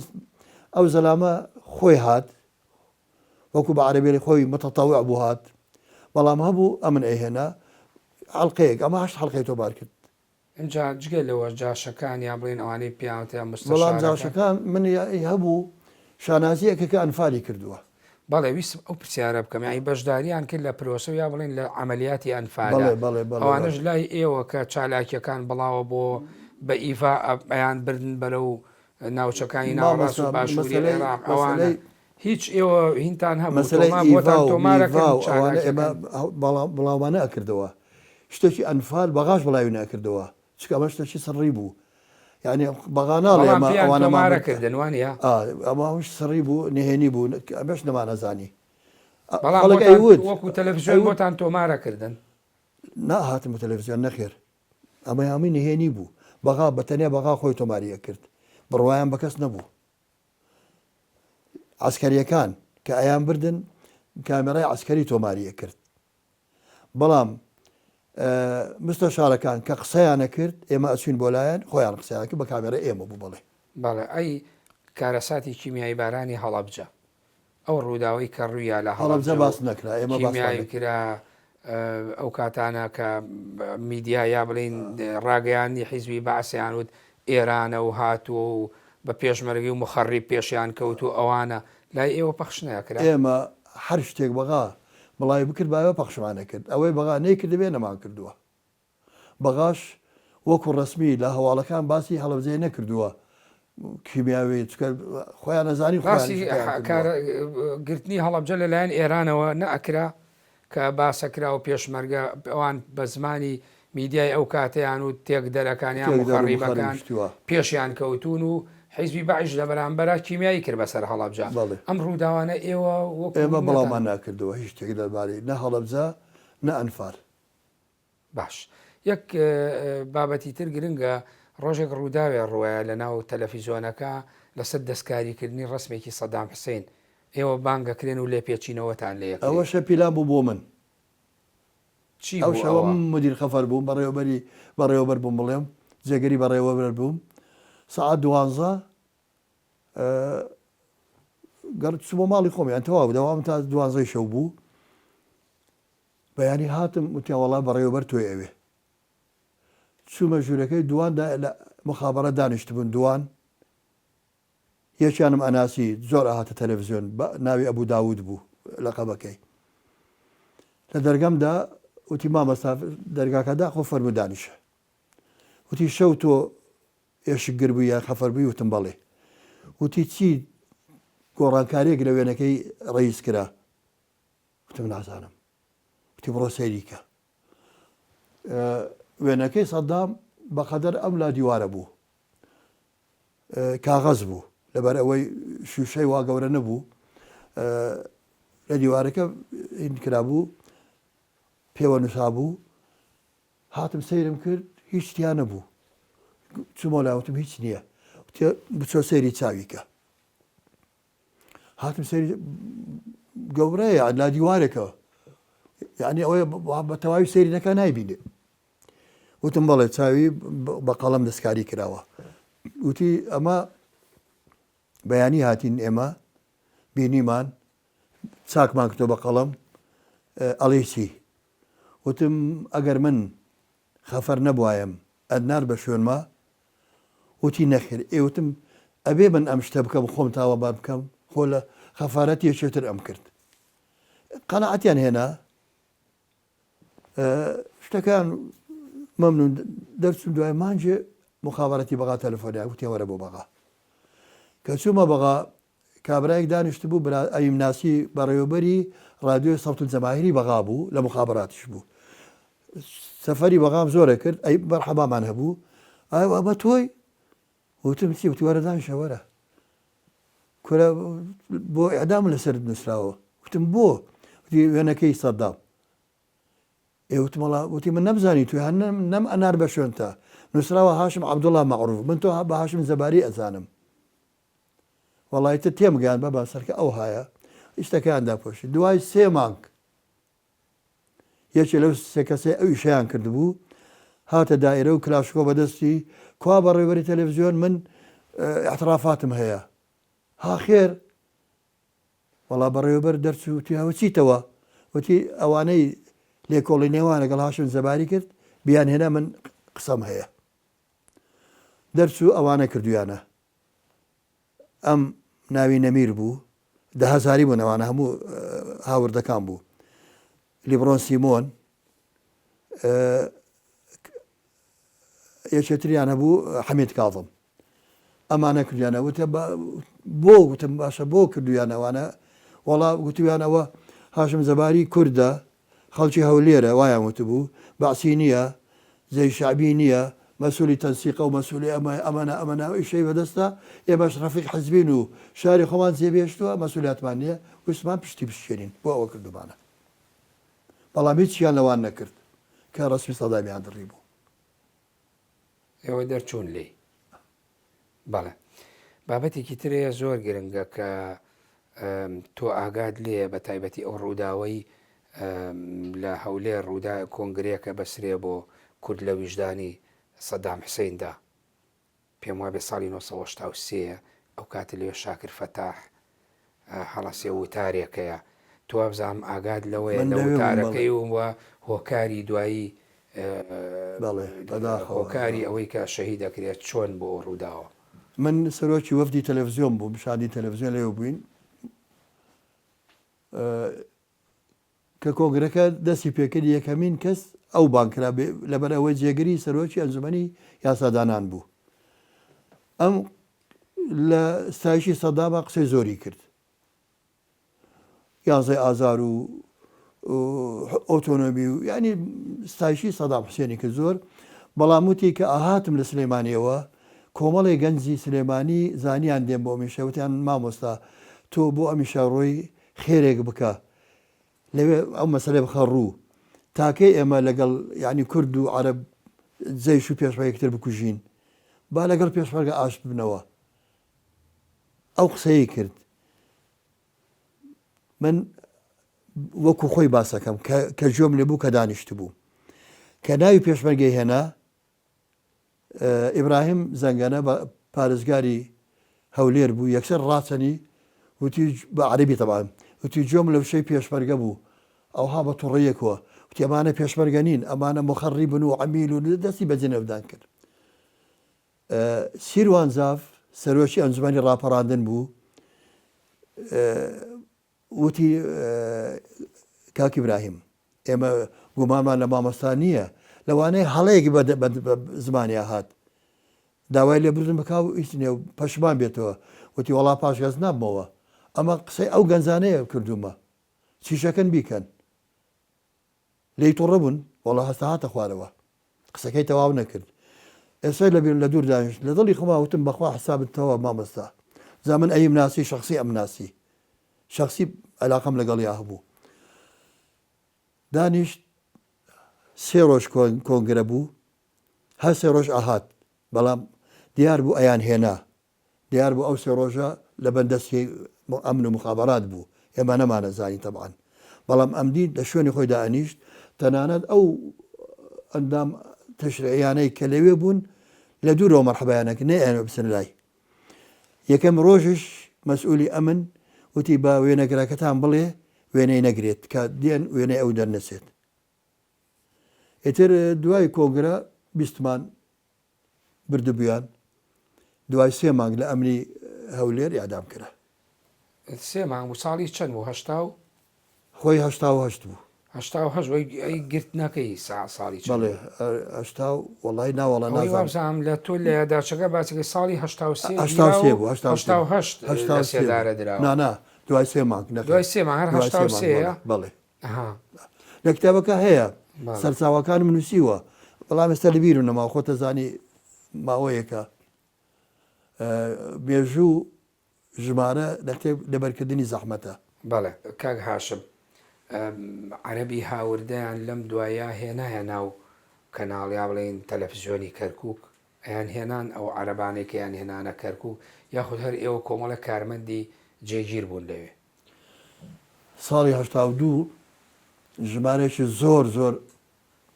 ئەو زەلامە خۆی هات وەکو بە عەرەبی خۆی متەتەوع بوو هات بەڵام هەبوو ئەمن ئەیهێنا حەڵقەیەک ئەمە 8 حەڵقەی تۆمار کرد اینجا جگە لەوە جاشەکان یا بڵێن ئەوانەی پیاوەتیان بەڵام جاشەکان من هەبوو شانازیەکە کە ئەنفالی کردووە بەڵێ ویست ئەو پرسیارە بکەم یعنی بەشداریان کرد لە پرۆسە یا بڵێن لە عەمەلیاتی ئەنفالە ئەوانەش لای ئێوە کە چالاکیەکان بڵاوە بۆ بە ئیفا ئەیان بردن بەرەو ناوچەکانی ناوەڕاست و باشووری عێراق ئەوانە هیچ ئێوە هینتان هەبوو ئەوانە ئێمە بڵاوانە ئەکردەوە شتێکی ئەنفال بەغاش بڵاوی ناکردەوە چکە ئەمە شتێکی سڕی بوو یعنی بەغاناڵێ ئەوانەمارەکردن وانە ئەماش سڕی بوو نهێنی بوو ئەمەش نەمانەزانی بەڵام وەکو تەلەڤیزیۆن بۆتان تۆمارەکردن ناهاتم تەلەڤیزیۆن نەخێر ئەمە هەمووی نهێنی بوو بەغا بەتەنیا بەغا خۆی تۆماریە کرد بڕوایان بە کەس نەبوو عسکەریەکان کە ئەیان بردن کامێرای عسکەری تۆماریە کرد بەڵام مستەشارەکان کە قسەیانە کرد ئێمە ئەچین بۆ لایەن خۆیان قسەیانکە بە کامێرە ئێمە بوو بڵێ بەڵێ ئەی کارەساتی کیمیایی بارانی هەڵەبجە ئەو ڕووداوی کە ڕوویە لە هەڵەبجە باس نەکرا ئێمە کیمیایی کرا ئەو کاتانە کە میدیا یا بڵین ڕاگەیانی حیزبی بەعسیان وت ئێرانە و هاتووە و بە پێشمەرگی و مخەڕی پێشیان کەوت و ئەوانە لای ئێوە پەخش ناکرا ئێمە هەر شتێک بەغا بڵاوی بکرد باوە پەخشمانە کرد ئەوەی بەغا نەیکرد بێ نەمان کردووە بەغاش وەکو ڕسمی لە هەواڵەکان باسی هەڵەبجەی نەکردووە کیمیاوی خۆیان نەزانی گرتنی هەڵەبجە لەلایەن ئێرانەوە نەئەکرا کە باسەکرا و پێشمەرگە ئەوان بە زمانی میدیای ئەو کاتیان و تێک دەرەکانیان مخەڕیبەکان پێشیان کەوتون و حیزبی بەعیش لە بەرامبەر کیمیایی کرد بەسەر هەڵەبجە ئەم ڕووداوانە ئێوە ئێمە بەڵامان ناکردەوە هیچ شتێک دەربارەی نە هەڵەبجە نە ئەنفار باش یەک بابەتی تر گرنگە ڕۆژێک ڕووداوێ ڕوایە لە ناو تەلەڤیزیۆنەکە لەسەر دەستکاریکردنی ڕسمێکی سەدام حوسێن ئێوە بانگەکرێن و لێ پێچینەوەتان لێ ئەوە شەپیلان بوو بۆ من ئەو شەوە مدیر خەفەر بووم بەڕێوەبەر بووم بڵێم جێگەری بەڕێوەبەر بووم سەعات 12 گەڕ بۆ ماڵی خۆمیان تەواو دەوام تا 12 شەو بوو بەیانی هاتم وتیان وەڵا بەڕێوەبەر تۆی ئەوێ چوومە ژوورەکەی دواندا لە مخابەرە دانیشت بوون دوان یەکیانم ئەناسی زۆر ئاهاتە تەلەڤیزیۆن ناوی ئەبوو داود بوو لەقەبەکەی لە دەرگەمدا وتی مامەستا دەرگاکەدا خۆ فەرموو دانیشە وتی شەو تۆ ئێشکگر بووی یا خەفەر بووی وتم بەڵێ وتی چی گۆڕانکاریەک لە وێنەکەی ڕئیس کرا وتم نازانم وتی بڕۆ سەیریکە وێنەکەی سەدام بەقەدەر ئەم لا دیوارە بوو کاغەز بوو لەبەر ئەوەی شوشەی وا گەورە نەبوو لە دیوارەکە کرابوو پێوە نووسا بوو هاتم سەیرم کرد هیچ شتیان نەبوو چوومە لاوتم هیچ نییە بچۆ سەیری چاویکە هاتم سەیری گەورەیە لا دیوارێکەوە یعنی ئەوەیە بە تەواوی سەیری نەکە نایبینێ وتم بەڵێ چاوی بە قەڵەم دەستکاری کراوە وتی ئەمە بەیانی هاتین ئێمە بینیمان چاکمان کردۆ بە قەڵەم ئەڵێ چی وتم ئەگەر من خەفەر نەبوایم ئەدنار بە شوێنما وتی نەخێر ئێوتم ئەبێ من ئەم شتە بکەم خۆم تاوەبار بکەم خۆ لە خەفارەتی یەکێتر ئەم کرد قەناعەتیان هێنا شتەکان مەمنون دەرچوون دوای مانجێ مخابەرەتی بەغا تەلەفۆنیان وتیان وەرە بۆ بەغا کە چوومە بەغا کابرایەک دانیشت بوو ئەویم ناسی بەڕێوەبەری ڕادیۆی سەوت جەماهیری بەغا بوو لە مخابەراتیش بوو سەفەری بەغام زۆرە کرد ئەی بەرحەبامان هەبوو ئەمە تۆی وتم چی وتی وەرە دانیشە وەرە کورە بۆ ئێعدام لەسەر نووسراوە وتم بۆ وتی وێنەکەی سەدام وتی من نەبزانی توی نەم ئەنار بە شوێن تا نووسراوە هاشم عەبدوڵڵا مەعروف من تۆ بە هاشم زەباری ئەزانم وەڵایتە تێمگەیان بە باسەرکە ئەو هایە شتەکەیان داپۆشی دوای 3 مانگ یەکێ لەو سێ کەسەی ئەو ئیشەیان کردبوو هاتە دائیرە و کلاشکۆ بەدەستی کوا بەڕێوەبەری تەلەڤیزیۆن من ئەعترافاتم هەیە ها خێر وەڵا بەڕێوەبەر دەرچوو وتی هەوە چیتەوە وتی ئەوانەی لێکۆڵی نێوان لەگەڵ هاشم زەباری کرد بیان هێنا من قسەم هەیە دەرچوو ئەوانە کردویانە ئەم ناوی نەمیر بوو 10,000 بوون ئەوانە هەموو هاوردەکان بوو لیبرۆن سیمۆن یەکێتریان هەبوو حەمید کاظم ئەمانە کردیانە وتە بۆ گوتم باشە بۆ کردویانەوانە وەڵا گوتویانەوە هاشم زەباری کووردە خەڵکی هەولێرە وایان وتبوو بەعسی نییە زەی شعبی نییە مەسوولی تەنسیقە و مەسوولی ئەمەە ئیشەی بەدەستە ئێمەش ڕەفیق حەزبین و شاری خۆمان جێبێشتووە مەسوولیاتمان نییە وسمان پشتی بشێنین بۆ ئەوە کردومانە بەڵام هیچیان لەوان نەکرد کە ڕسمی سەدامیان دڕی بوو ئێوە دەرچوون لێ بەڵێ بابەتێکی ترەیە زۆر گرنگە کە تۆ ئاگاد لێ بە تایبەتی ئەو ڕووداوەی لە هەولێر ڕوودا کۆنگرەیەکە بەسرێ بۆ کورد لە ویژدانی سەدام حوسێندا پێم وایە بێ ساڵی 1970 ئەو کاتە لێ شاکر فەتاح هەڵەسێ وتارێکەیە تو بزانم ئاگاد لەوەیە لە وتارەکەی وە هۆکاری دوایی هۆکاری ئەوەی کە شەهید دەکرێت چۆن بۆ ڕووداوە من سەرۆکی وەفدی تەلەڤیزیۆن بوو بشانی تەلەڤیزیۆن لێوە بووین کە کۆنگرەکە دەستی پێکرد یەکەمین کەس ئەو بانکرا لەبەر ئەوەی جێگەری سەرۆکی ئەنجومەنی یاسادانان بوو ئەم لە ستایشی سەدامە قسەی زۆری کرد یانزەی ئازار و ئۆتۆنۆمی و ینی ستایشی سەدام حوسێنی کرد زۆر بەڵام وتی کە ئاهاتم لە سلێمانیەوە کۆمەڵی گەنجی سلێمانی زانیان دێن بۆ ئەمیشەوتیان مامۆستا تۆ بۆ ئەمیشە ڕۆی خێرێک بکە لەوێ ئەو مەسەلێ بخە ڕوو تاکەی ئێمە لەگەڵ ینی کورد و عەرەب جەیش و پێشوا یەکتر بکوژین با لەگەڵ پێشمەرگە ئاشت ببنەوە ئەو قسەی کرد من وەکو خۆی باسەکەم کە جۆم لێ بوو کە دانیشت بوو کە ناوی پێشمەرگەی هێنا ئیبراهیم زەنگەنە بە پارێزگاری هەولێر بوو یەکسەر ڕاچەنی وتی بە عەرەبی تەبان وتی جۆم لە وشەی پێشمەرگە بوو ئەوها بە تووڕەیەکەوە وتی ئەمانە پێشمەرگە نین ئەمانە مخەڕیبن و عەمیل و دەستی بە جنەودان کرد سیروان زاف سەرۆکی ئەنجومەنی ڕاپەڕاندن بوو وتی کاک ئیبراهیم ئێمە گومانمان لە مامۆستا نییە لەوانەیە هەڵەیەکی بە زمانی هات داوای لێبوردن بکاو هیچ نیە و پەشمان بێتەوە وتی وەڵا پاشگەز نابمەوە ئەمە قسەی ئەو گەنجانەیە کردومە چیشەکەن بیکەن لی تووڕە بوون وەڵا هەستا هاتە خوارەوە قسەکەی تەواو نەکرد ئێستا لە دوور دانیشت لە دڵی خۆماوتم بەخوا حسابتەوە مامۆستا زامن ئەیم ناسی شخصی ئەم ناسی شخصی علاقەم لەگەڵیا هەبوو دانیشت سێ ڕۆژ کۆنگرە بوو هەر سێ ڕۆژ ئاهات بەڵام دیار بوو ئەیان هێنا دیار بوو ئەو سێ ڕۆژە لە بەندەستی ئەمن و مخابەرات بوو ئێمە نەمانە زانی تەبعاً بەڵام ئەمدی لە شوێنی خۆی دانیشت تەنانەت ئەو ئەندام تەشریعیانەی کە لەوێ بوون لە دوورەوە مەرحەبایانەکە نەیانە بچن لای یەکەم ڕۆژش مەسئولی ئەمن وتی بە وێنەگرەکەتان بڵێ وێنەی نەگرێت کە دێن وێنەی ئەو دەرنەچێت ئێتر دوای کۆنگرە بیستمان بردبوویان دوای 3 مانگ لە ئەمنی هەولێر ئیعدام کرا 3 مانگ بوو ساڵی چەند بوو هەشتا و خۆی 88 بوو 88 ئەی گرت نەکەی ساڵی بەڵێ 80 وەڵای ناوەڵە نازانم لە تۆ لە یادداشتەکە باسەکەی ساڵی 83 بوو 88 سێدارە درا نا دوای 3 مانگ دوای 3 مانگ هەر 83 بەڵێ لە کتابەکە هەیە سەرچاوەکانم نووسیوە بەڵام ئێستا لەبیر و نەماوە خۆتە زانی ماوەیەکە مێژوو ژمارە لە کتێب لەبەرکردنی زەحمەتە بەڵێ کاک هاشم عەرەبی هاوردەیان لەم دوایە هێنایە ناو کەناڵیا بڵێن تەلەڤیزیۆنی کەرکووک ئەیان هێنان ئەو عەرەبانێکیان هێنانە کەرکووک یاخود هەر ئێوە کۆمەڵە کارمەندی جێگیر بوون لەوێ ساڵی 82 ژمارەیەکی زۆر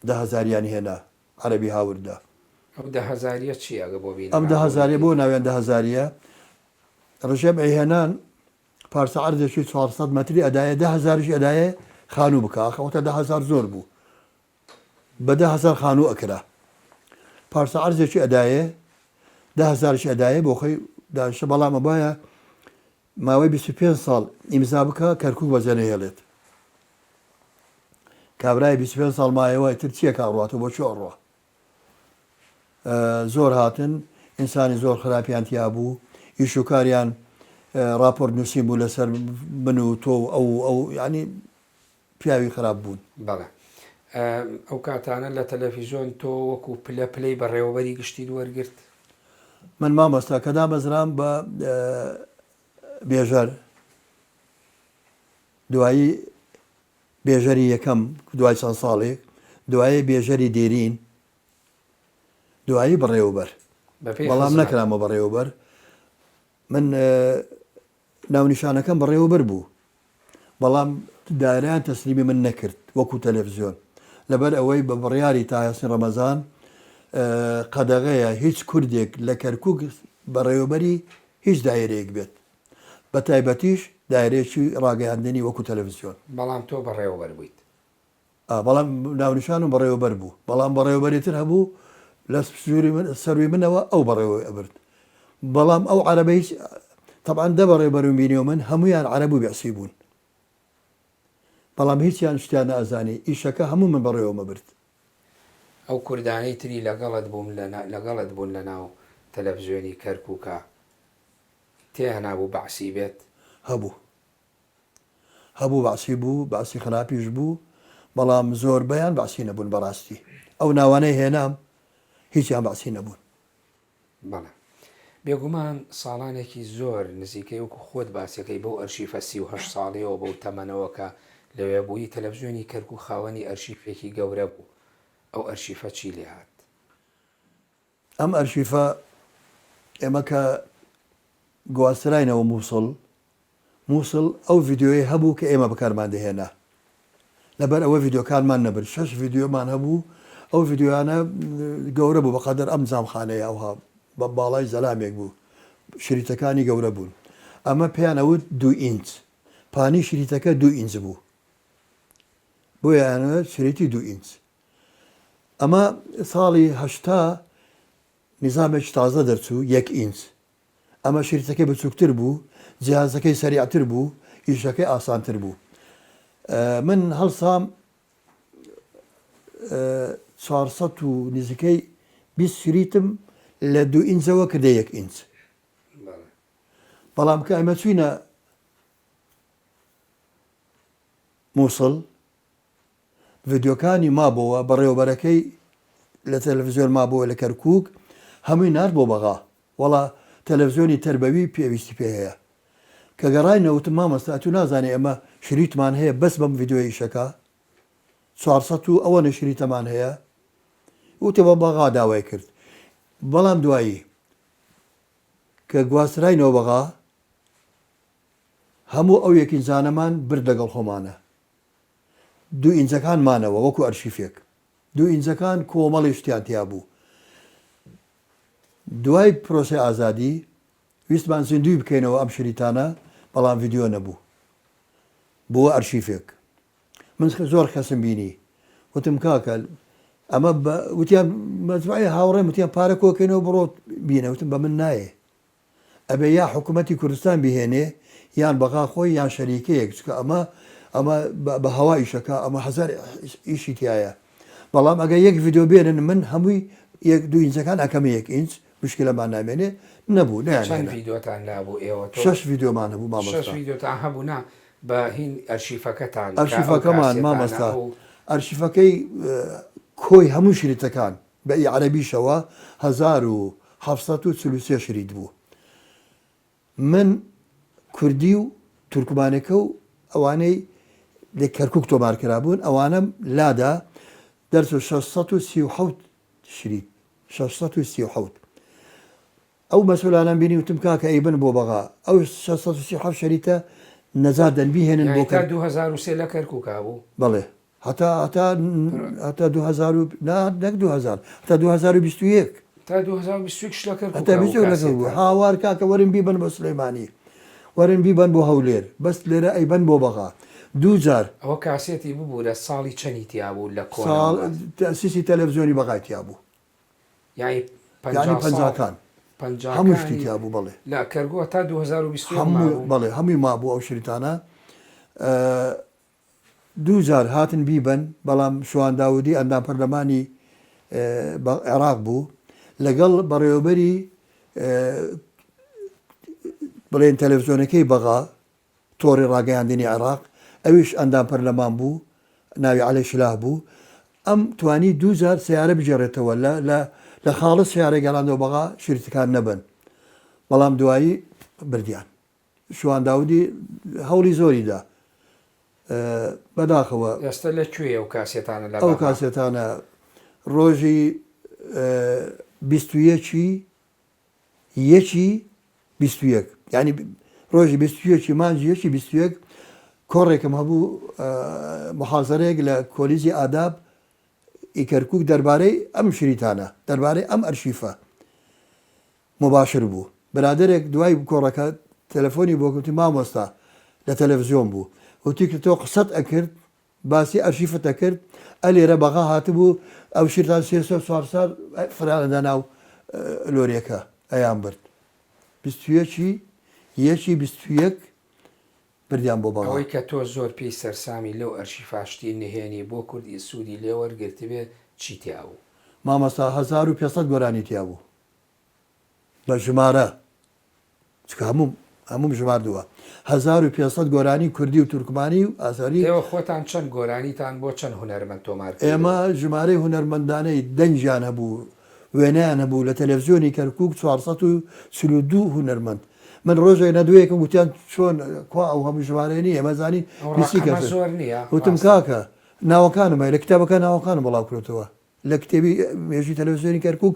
10,000یانی هێنا عەرەبی هاوردە ئەو 10,000 چی ئەگە بۆ بین ئەم 10,000 بۆ ناوێن 10,000 ڕژێم ئەیهێنان پارچە عەرزێکی 400 مەتری ئەدایە 10,000ش ئەدایە خانوو بکە ئەخەوتە 10,000 زۆر بوو بە 10,000 خانوو ئەکرا پارچە عەرزێکی ئەدایە 10,000ش ئەدایە بۆ خۆی دانیشتە بەڵام ئەبایە ماوەی 25 ساڵ ئیمزا بکە کەرکووک بەجێ نەهێڵێت کابرای 25 ساڵ مایەوە تر چییە کاڕاتەوە بۆ چۆ ڕوە زۆر هاتن ئینسانی زۆر خراپیان تیا بوو ئیش و کاریان راپۆرت نووسین بوو لەسەر من و تۆ ئەو ینی پیاوی خراپ بوون. بەڵێ ئەو کاتانە لە تەلەڤیزۆن تۆ وەکو پلەی بەڕێوەبەری گشتی وەرگرت. من مامۆستا کە دامەزرام بە بێژەر دوایی بێژەری یەکەم دوای چەند ساڵێک دوایی بێژەری دێرین دوایی بەڕێوەبەر بەڵام نەکرامە بەڕێوەبەر من ناونیشانەکەم بەڕێوەبەر بوو بەڵام داریان تەسلیمی من نەکرد وەکو تەلەڤیزۆن لەبەر ئەوەی بە بڕیاری تایەسین ڕەمەزان قەدەغەیە هیچ کوردێک لە کەرکووک بەڕێوەبەری هیچ دایرەیەک بێت بە تایبەتیش دایرێکی ڕاگەیاندنی وەکو تەلەڤیزۆن. بەڵام تۆ بەڕێوەبەر بوویت. بەڵام ناونیشانم بەڕێوەبەر بوو بەڵام بەڕێوەبەری تر هەبوو لە سەروی منەوە ئەو بەڕێوە ئەبرد بەڵام ئەو عەرەبە هیچ طبعا دە بەڕێوەبەرم بینیەوە من هەمویان عەرەب و بەعسی بوون بەڵام هیچیان شتیان نەئەزانی ئیشەکە هەموو من بەڕێوەمە برد. ئەو کوردانەی تری لەگەڵت بوون لە ناو تەلەڤیزۆنی کەرکووکە تێهێنابوو بەعسی بێت. هەبوو بەعسی بوو بەعسی خراپیش بوو بەڵام زۆر بەیان بەعسی نەبوون بەڕاستی ئەو ناوانەی هێنام هیچیان بەعسی نەبوون. بەڵێ بێگومان ساڵانێکی زۆر نزیکەی وەکو خۆت باسیەکەی بەو ئەرشیفە 38 ساڵیەوە بەو تەمەنەوە کە لەوێبووی تەلەڤیزۆنی کەرکووک خاوەنی ئەرشیفێکی گەورە بوو. ئەو ئەرشیفە چی لێ هات؟ ئەم ئەرشیفە ئێمە کە گواستراینەوە مووسڵ ئەو ڤیددیۆی هەبوو کە ئێمە بەکارمان دەهێنا لەبەر ئەوە ڤیددیۆکانمان نەبرد 6 ڤیددیۆمان هەبوو ئەو ڤیددیۆیانە گەورە بوو بەقەدەر ئەم جامخانەیە ئەوها بە باڵای زەلامێک بوو شریتەکانی گەورە بوون ئەمە پێیان ئەوت 2 ئینچ پانی شریتەکە 2 ئینچ بوو بۆیانە شریتی 2 ئینچ. ئەمە ساڵی هەشتا نیزامێکی تازە دەرچوو 1 ئینچ ئەمە شریتەکەی بچووکتر بوو جیهازەکەی سەریعتر بوو ئیشەکەی ئاسانتر بوو. من هەڵسام 400 و نزیکەی 20 شریتم لە 2 ئینچەوە کردە 1 ئینچ بەڵام کە ئەمە چوینە مووسڵ ڤیددیۆکانی مابەوە بەڕێوەبەرەکەی لە تەلەڤیزۆن مابەوە لە کەرکووک هەمووی نار بۆ بەغا وەڵا تەلەڤیزۆنی تەربەوی پێویستی پێ هەیە کە گەڕاینەوتم مامۆستا تو نازانێ ئەمە شریتمان هەیە بەس بەم ڤیددیۆی ئیشەکە 400 و ئەوەنە شریتەمان هەیە وتێ بە بەغا داوای کرد بەڵام دوایی کە گواستراینەوە بەغا هەموو ئەو یەکینجانەمان برد لەگەڵ خۆمانە 2 ئینچەکانمانەوە وەکو ئەرشیفێک 2 ئینچەکان کۆمەڵی شتیان تیا بوو. دوای پرۆسی ئازادی ویستمان زیندوی بکەینەوە ئەم شریتانە بەڵام ڤیددیۆ نەبوو بۆ ئەرشیفێک. من زۆر کەسم بینی وتم کاکە ئەمە وتیان مەجموعی هاوڕێم وتیان پارە کۆکەینەوە بڕۆ بینە وتم بە من نایە ئەبێ یا حکوومەتی کوردستان بهێنێ یان بەغا خۆی یان شەریکەیەک چکە ئەمە بە هەوا ئیشەکە ئەمە هەزار ئیشی تایە بەڵام ئەگە یەک ڤیددیۆ بێنن من هەمووی 2 ئینچەکان ئەەکەمە 1 ئینچ مشکلەمان نامێنێ نەبوو چەند ڤیددیۆتان لابوو ئێوە 6 ڤیددیۆمان هەبوو مامۆستا ڤیددیۆتان هەبوو نا بە هین ئەرشیفەکەتان ئەرشیفەکەمان مامۆستا ئەرشیفەکەی کۆی هەموو شریتەکان بە عەرەبیشەوە 1743 شریت بوو. من کوردی و تورکمانەکە و ئەوانەی لە کەرکووک تۆمارکرا بوون ئەوانم لادا دەرچوو 637 شریت 637 ئەو مەسئولانم بینی وتم کاکە ئەیبن بۆ بەغا ئەو 637 شریتە نەزار دەنبیهێنن بۆ 2003 لە کەرکووکا بوو بەڵێ هەتا 2000 نەک 2000 هەتا 2021 تا 2021 لە هەتا کەرکووک هاوار کاکە وەرن بیبن بە سلەیمانی وەرن بیبن بۆ هەولێر بەس لێرە ئەیبەن بۆ بەغا 2000 ئەوە کاسێتی ببوو لە ساڵی چەندی تیا بوو لە ساڵ تەسیسی تەلەڤیزۆنی بەغای تیا بوو یعنی 50کان هەموو شتی تیا بوو بەڵێ لە کەرگووە تا 2020 بەڵێ هەمووی مابوو ئەو شریتانە 2000 هاتن بیبن بەڵام شوان داودی ئەندام پەرلەمانی عێراق بوو لەگەڵ بەڕێوەبەری بڵێن تەلەڤیزیۆنەکەی بەغا تۆڕی ڕاگەیاندنی عێراق ئەویش ئەندام پەرلەمان بوو ناوی عەلی شلاح بوو ئەم توانی 2000 سیارە بجێڕێتەوە لە خاڵس سیارە گەڵاندەوە بەغا شریتەکان نەبن بەڵام دوایی بردیان شوان داودی هەوڵی زۆریدا بەداخەوە ئێستا لەکوێ ئەو کاسێتانە ئەو کاسێتانە ڕۆژی 21 ینی ڕۆژی 21 مانجی 21 کۆڕێکم هەبوو محازەرێک لە کۆلیزی ئاداب ئیکەرکوک دەربارەی ئەم شریتانە دەربارەی ئەم ئەرشیفە مباشر بوو برادێک دوای کۆڕەکە تەلەفۆنی بۆ کوتی مامۆستا لە تەلەڤزیۆن بوو وتی کە تۆ قسەت ئەکرد باسی ئەرشیفەتە کرد ئەلێرە بەغا هاتبوو ئەو شیرتان 300 فرانەدا ناو لۆریەکە ئەیان برد 21 بردیان بۆ بەڵەوەی کە تۆ زۆر پێی سەرسامی لەو ئەرشیفاشتی نهێنی بۆ کوردی سوودی لێ وەرگرتبێ چی تیا بوو مامەستا 1500 گۆرانی تیا بوو بە ژمارە چکە هەموم ژماردووە 1500 گۆرانی کوردی و تورکمانی و ئاساری ئێوە خۆتان چەند گۆرانیتان بۆ چەند هونەرمەند تۆمار ئێمە ژمارەی هونەرمەندانەی دەنجیان هەبوو وێنیان هەبوو لە تەلەڤزیۆنی کەرکوک 432 هونەرمەند من ڕۆژێک نەدوەیەکم وتیان چۆن خوا ئەو هەموو ژمارەی ئێمەزانی زۆر نییە وتم کاکە ناوەکانمە لە کتابەکە ناوەکانم بەڵاو کرێتەوە لە کتێبی مێژی تەلەڤزیۆنی کەرکوک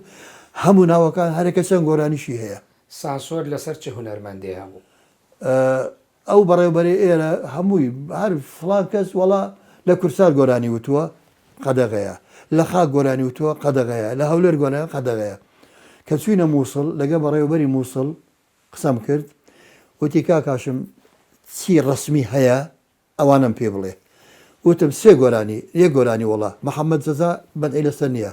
هەموو ناوەکان هەرێکە چەند گۆرانیشی هەیە سانسۆر لەسەر چه هونەرمەندێ هەبوو ئەو بەڕێوبەری ئێرە هەمووی هەر فڵان کەس وەڵا لە کورسار گۆرانی وتووە قەدەغەیە لە خاک گۆرانی وتووە قەدەغەیە لە هەولێر گۆرانە قەدەغەیە کە چوینە مووسڵ لەگە بەڕێوبەری مووسڵ قسەم کرد وتی کاکاشم چی ڕسمی هەیە ئەوانم پێ بڵێ وتم سێ گۆرانی یەک گۆرانی وڵا محەممەد جەزا بەدعی لەسەر نییە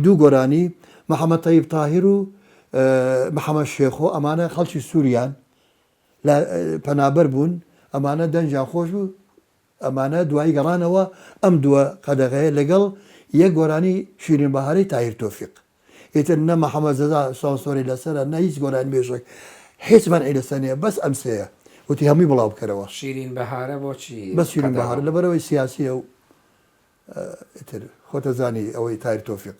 دوو گۆرانی محەممەد تەیب تاهیر و محەممەد شێخۆ ئەمانە خەڵکی سووریان لە پەنابەر بوون ئەمانە دەنجیان خۆش بوو ئەمانە دوایی گەڕانەوە ئەم دووە قەدەغەیە لەگەڵ یەک گۆرانی شیرین بەهاری تاهیر تۆفیق ئیتر نە محەممەد جەزا سانسۆری لەسەرە نە هیچ گۆرانی بێژێک هیچ منعی لەسەر نییە بەس ئەم سەیە وتی هەمووی بڵاو بکەرەوە شیرین بەهارە بۆچی بەس شیرین بەهارە لەبەرەوەی سیاسیە و تر خۆتە زانی ئەوەی تایر تۆفیق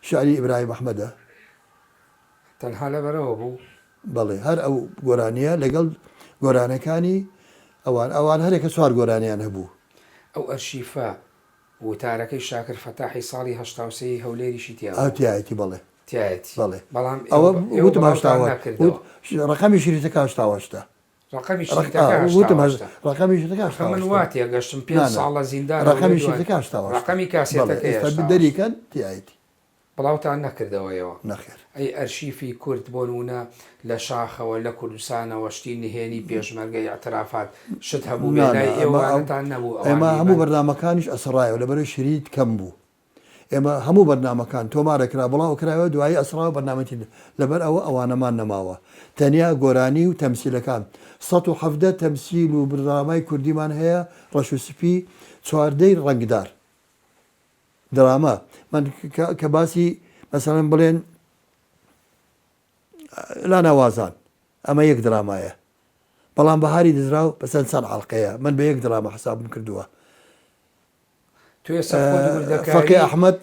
شعری ئیبراهیم ئەحمەدە تەنها لەبەرەوە بوو بەڵێ هەر ئەو گۆرانیە لەگەڵ گۆرانەکانی ئەوان هەرێکە چوار گۆرانیان هەبوو ئەو ئەرشیفە وتارەکەی شاکر فەتاحی ساڵی 1970 هەولێریشی تیا ئەتیایەتی بەڵێ بەڵێ بەڵام ئەوە وتم ڕقەمی شریتەکە 88 ڕقەمی شریتەکە من واتیە گەشتم 5 ساڵە زیندان ڕقەمی شریتەکە 88 ڕقەمی کاسێتەکە دەریکەن تیایەتی بڵاوتان نەکردەوەیەوە نەخێر ئەی ئەرشیفی کورد بۆ نمونە لە شاخەوە لە کوردستانەوە شتی نهێنی پێشمەرگەی ئەترافات شت هەبوو وێنای ئێوەتان نەبوو ئێمە هەموو بەرنامەکانیش ئەسڕایەوە لەبەرەوەی شریت کەم بوو ئێمە هەموو بەرنامەکان تۆمارەکرا بڵاو کرایەوە دوایی ئەسراوە بەرنامەتی لەبەر ئەوە ئەوانەمان نەماوە تەنیا گۆرانی و تەمسیلەکان 170 تەمسیل و بەرنامای کوردیمان هەیە ڕەشوسپی چواردەی ڕەنگدار دراما من کە باسی مەسەڵەن بڵێن لا ناوازان ئەمە یەک درامایە بەڵام بەهاری دزرا و بەسەر چەند حەڵقەیە من بە یەک دراما حسابم کردووە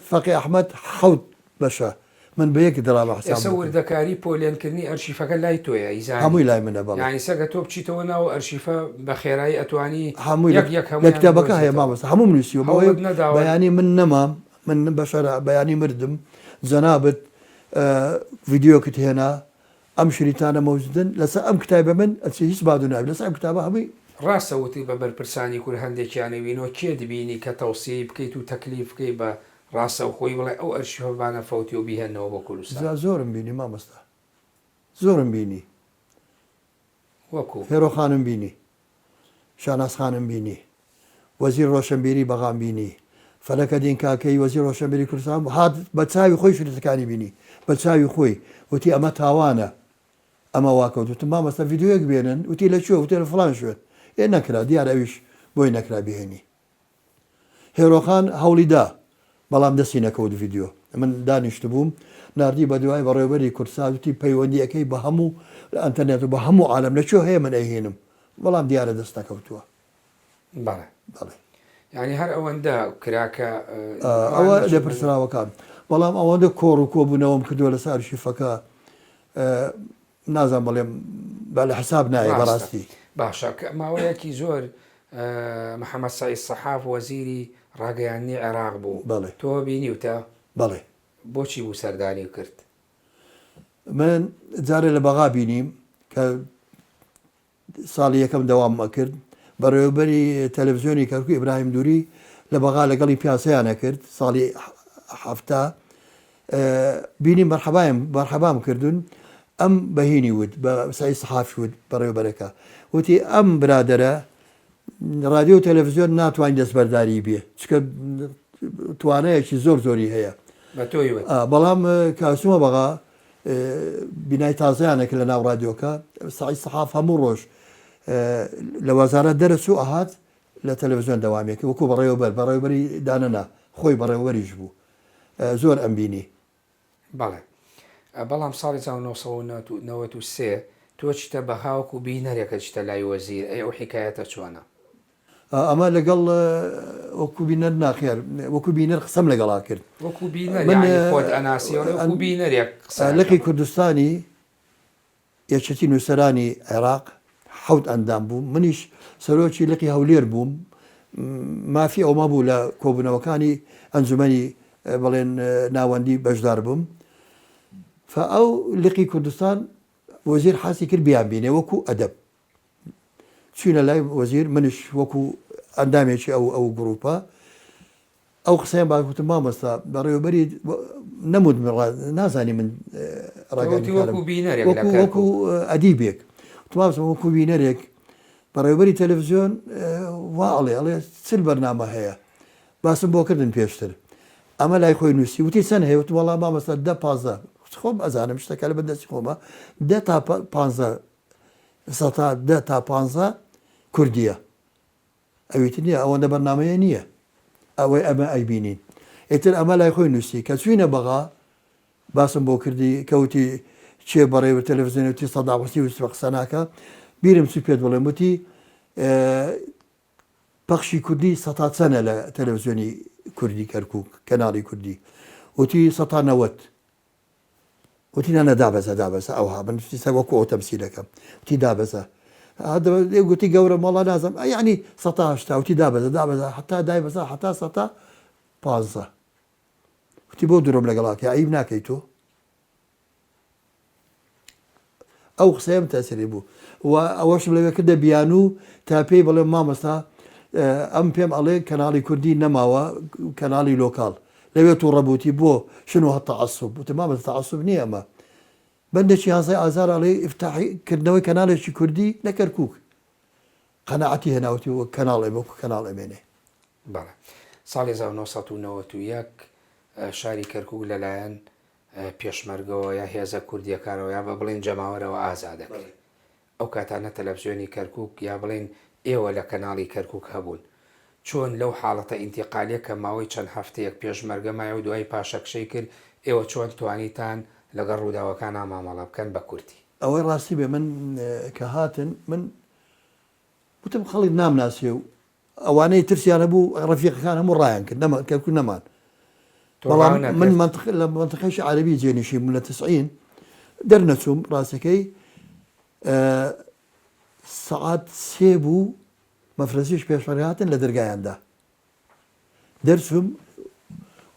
فەقی ئەحمەد حەوت بەشە من بە یەک دراما حساب ئێستا وردەکاری پۆلێنکردنی ئەرشیفەکە لای تۆیە ئیزانی هەمووی لای منە بەڵێ یعنی سەگە تۆ بچیتەوە ناو ئەرشیفە بە خێرایی ئەتوانی لە کتابەکە هەیە مامۆستا هەموو نووسیوە بەوەی بەیانی من نەمام من بەشەرە بەیانی مردم جەنابەت ڤیدیۆکت هێنا ئەم شریتانە مەوجودن لەسەر ئەم کتابە من ئەچی هیچ بادو ناوی لەسەر ئەم کتابە هەمووی ڕاستەوتی بە بەرپرسانی کورد هەندێکیانەوینەوە کێ دبینی کە تەوسیی بکەیت و تەکلیف بکەیت بە ڕاستە و خۆی بڵێ ئەو ئەرشیفەبانە فەوتی و بیهێنەوە بۆ کوردستان زۆرم بینی مامۆستا زۆرم بینی وەکو هێرۆخانم بینی شاناسخانم بینی وەزیر ڕۆشنبیری بەغام بینی فەلەکە دین کاکەی وەزیر ڕۆشنبیری کوردستان هات بە چاوی خۆی شریتەکانی بینی بە چاوی خۆی وتی ئەمە تاوانە ئەمە واکەوت وتم مامۆستا ڤیدیۆیەک بێنن وتی لە کوێ وتێ لە فڵان شوێن نەکرا دیارە ئەویش بۆی نەکرا بهێنی هێرۆخان هەوڵیدا بەڵام دەستی نەکەوت ڤیددیۆ من دانیشت بووم نردی بە دوای بەڕێوەبەری کورساوتی پەیوەندیەکەی بە هەموو لە ئەتەرنێت و بە هەموو عالم لەکوێ هەیە من ئەهێنم بەڵام دیارە دەست نەکەوتووە بەڵێ بەڵێ ینی هەر ئەوەندە کراکە ئەوە لێ پرسراوەکان بەڵام ئەوەندە کۆڕ و کۆبوونەوەم کردووە لە سار شیفەکە نازان بەڵێم بە لە حساب نایە بەڕاستی باشە ماوەیەکی زۆر محەممەد سعید سەحاف وەزیری ڕاگەیانی عێراق بوو بەڵێ تۆ بینیوتە بەڵێ بۆچی بوو سەردانی کرد من جارێ لە بەغا بینیم کە ساڵی یەکەم دەوام مەکرد بەڕێوەبەری تەلەڤیزیۆنی کەرکووی ئیبراهیم دووری لە بەغا لەگەڵی پیاسەیانە کرد ساڵی هەفتا بینیم بەرحەبام کردوون ئەم بەهینی وت بە سعید سەحافی وت بەڕێوەبەرەکە وتی ئەم برادەرە رادیۆ و تەلەڤیزیۆن ناتوانین دەستبەرداری بێ چکە توانایەکی زۆر زۆری هەیە بەڵام کاسوومە بەغا بینای تازایانێک لە ناو رادیۆکە سعید سەحاف هەموو ڕۆژ لە وەزارەت دەرەچوو ئەهات لە تەلەڤیزیۆن دەوامێکی وەکو بەڕێوەبەری دانەنا خۆی بەڕێوەبەریش بوو زۆر ئەمبینی بەڵێ بەڵام ساڵی 1993 تۆ چتە بە هاوک و بینەرێکە چتە لای وەزیر ئەو حکایەتە چۆنە ئەمە لەگەڵ وەکو بینەر ناخێر وەکو بینەر قسەم لەگەڵا کرد وەکو خۆت ئەناسیۆنەکوبینەرێک لەقی کوردستانی یەکێتی نووسەرانی عێراق حەوت ئەندام بوو منیش سەرۆکی لقی هەولێر بووم مافی ئەومە بوو لە کۆبوونەوەکانی ئەنجومەنی بڵێن ناوەندی بەشدار بووم ئەو لقی کوردستان وەزیر حاسی کرد بیان بینێ وەکو ئەدەب چوینە لای وەزیر منش وەکو ئەندامێکی ئەو گروپە ئەو قسەیان باوتم مامۆستا بەڕێوەبەری نەمود نازانی من وەکو ئەدیبێک تومامسم وەکو بینەرێک بەڕێوەبەری تەلەڤیزیۆن واڵێ ئەڵێ چل بەرنامە هەیە باسم بۆ کردن پێشتر ئەمە لای خۆی نووسی وتی چەند هەیە وت وەڵام مامۆستا 10 خۆم ئەزانم شتەکە لە بەدەستی خۆمە 10 تا 15 کوردیە ئەویتر نییە ئەوەندە بەرنامەیە نییە ئەوەی ئەمە ئەیبینین ئێتر ئەمە لای خۆی نووسی کە چوینە بەغا باسم بۆ کردی کەوتی چێ بەڕێوە تەلەڤیزیۆنێتی سەداوەسی وست بە قسە ناکە بیرم چی پێت بڵێم وتی پەخشی کوردی سەتا چەنە لە تەلەڤیزیۆنی کوردی کەرکووک کەناڵی کوردی وتی 190 وتی نانە دابەزە ئەوها من وەکو ئەو تەمسیلەکەم وتی دابەزە گوتی گەورە مەڵا نازم ینی 180 وتی دابەزە حتا دایبەزە حتا 115 وتی بۆ دوورم لەگەڵاکە عیب ناکەی تۆ ئەو قسەیەم تەسیری بوو و ئەوەشم لەوێ کردە بیان و تا پێی بڵێم مامۆستا ئەم پێم ئەڵێ کەناڵی کوردی نەماوە کەناڵی لۆکاڵ لەوێ تو ڕەبوتی بۆ شنو هە تەعەسوب وتم مامۆستا تەعەسوب نییە ئەمە بەندێکی 11 ئازار ئەڵێ ئیفتاحیکردنەوەی کەناڵێکی کوردی لە کەرکووک قەناعەتی هێناوتی وە کەناڵ ئێمە وەکو کەناڵ ئەمێنێ بەڵێ ساڵی 1991 شاری کەرکووک لەلایەن پێشمەرگەوە یا هێزە کوردیەکانەوە یا بە بڵێن جەماوەرەوە ئازادەکرێت ئەو کاتانە تەلەڤیزیۆنی کەرکووک یا بڵێن ئێوە لە کەناڵی کەرکووک هەبوون چۆن لەو حاڵەتە ئینتیقالیە کە ماوەی چەند هەفتەیەک پێشمەرگە مایە و دوای پاشەکشەی کرد ئێوە چۆن توانیتان لەگەڵ ڕووداوەکان ئامامەڵە بکەن بە کورتی ئەوەی ڕاستی بێ من کە هاتن من وتم خەڵی نامناسیێ و ئەوانەی ترسیانە بوو ڕەفیقەکان هەموو ڕایان کرد کەرکووک نەمان بەڵام من لە منتەقەیشی عەرەبی جێنشین بووم لە 90 دەرنەچووم ڕاستەکەی سەعات 3 بوو مەفرەسیش پێشمەرگە هاتن لە دەرگایاندا دەرچووم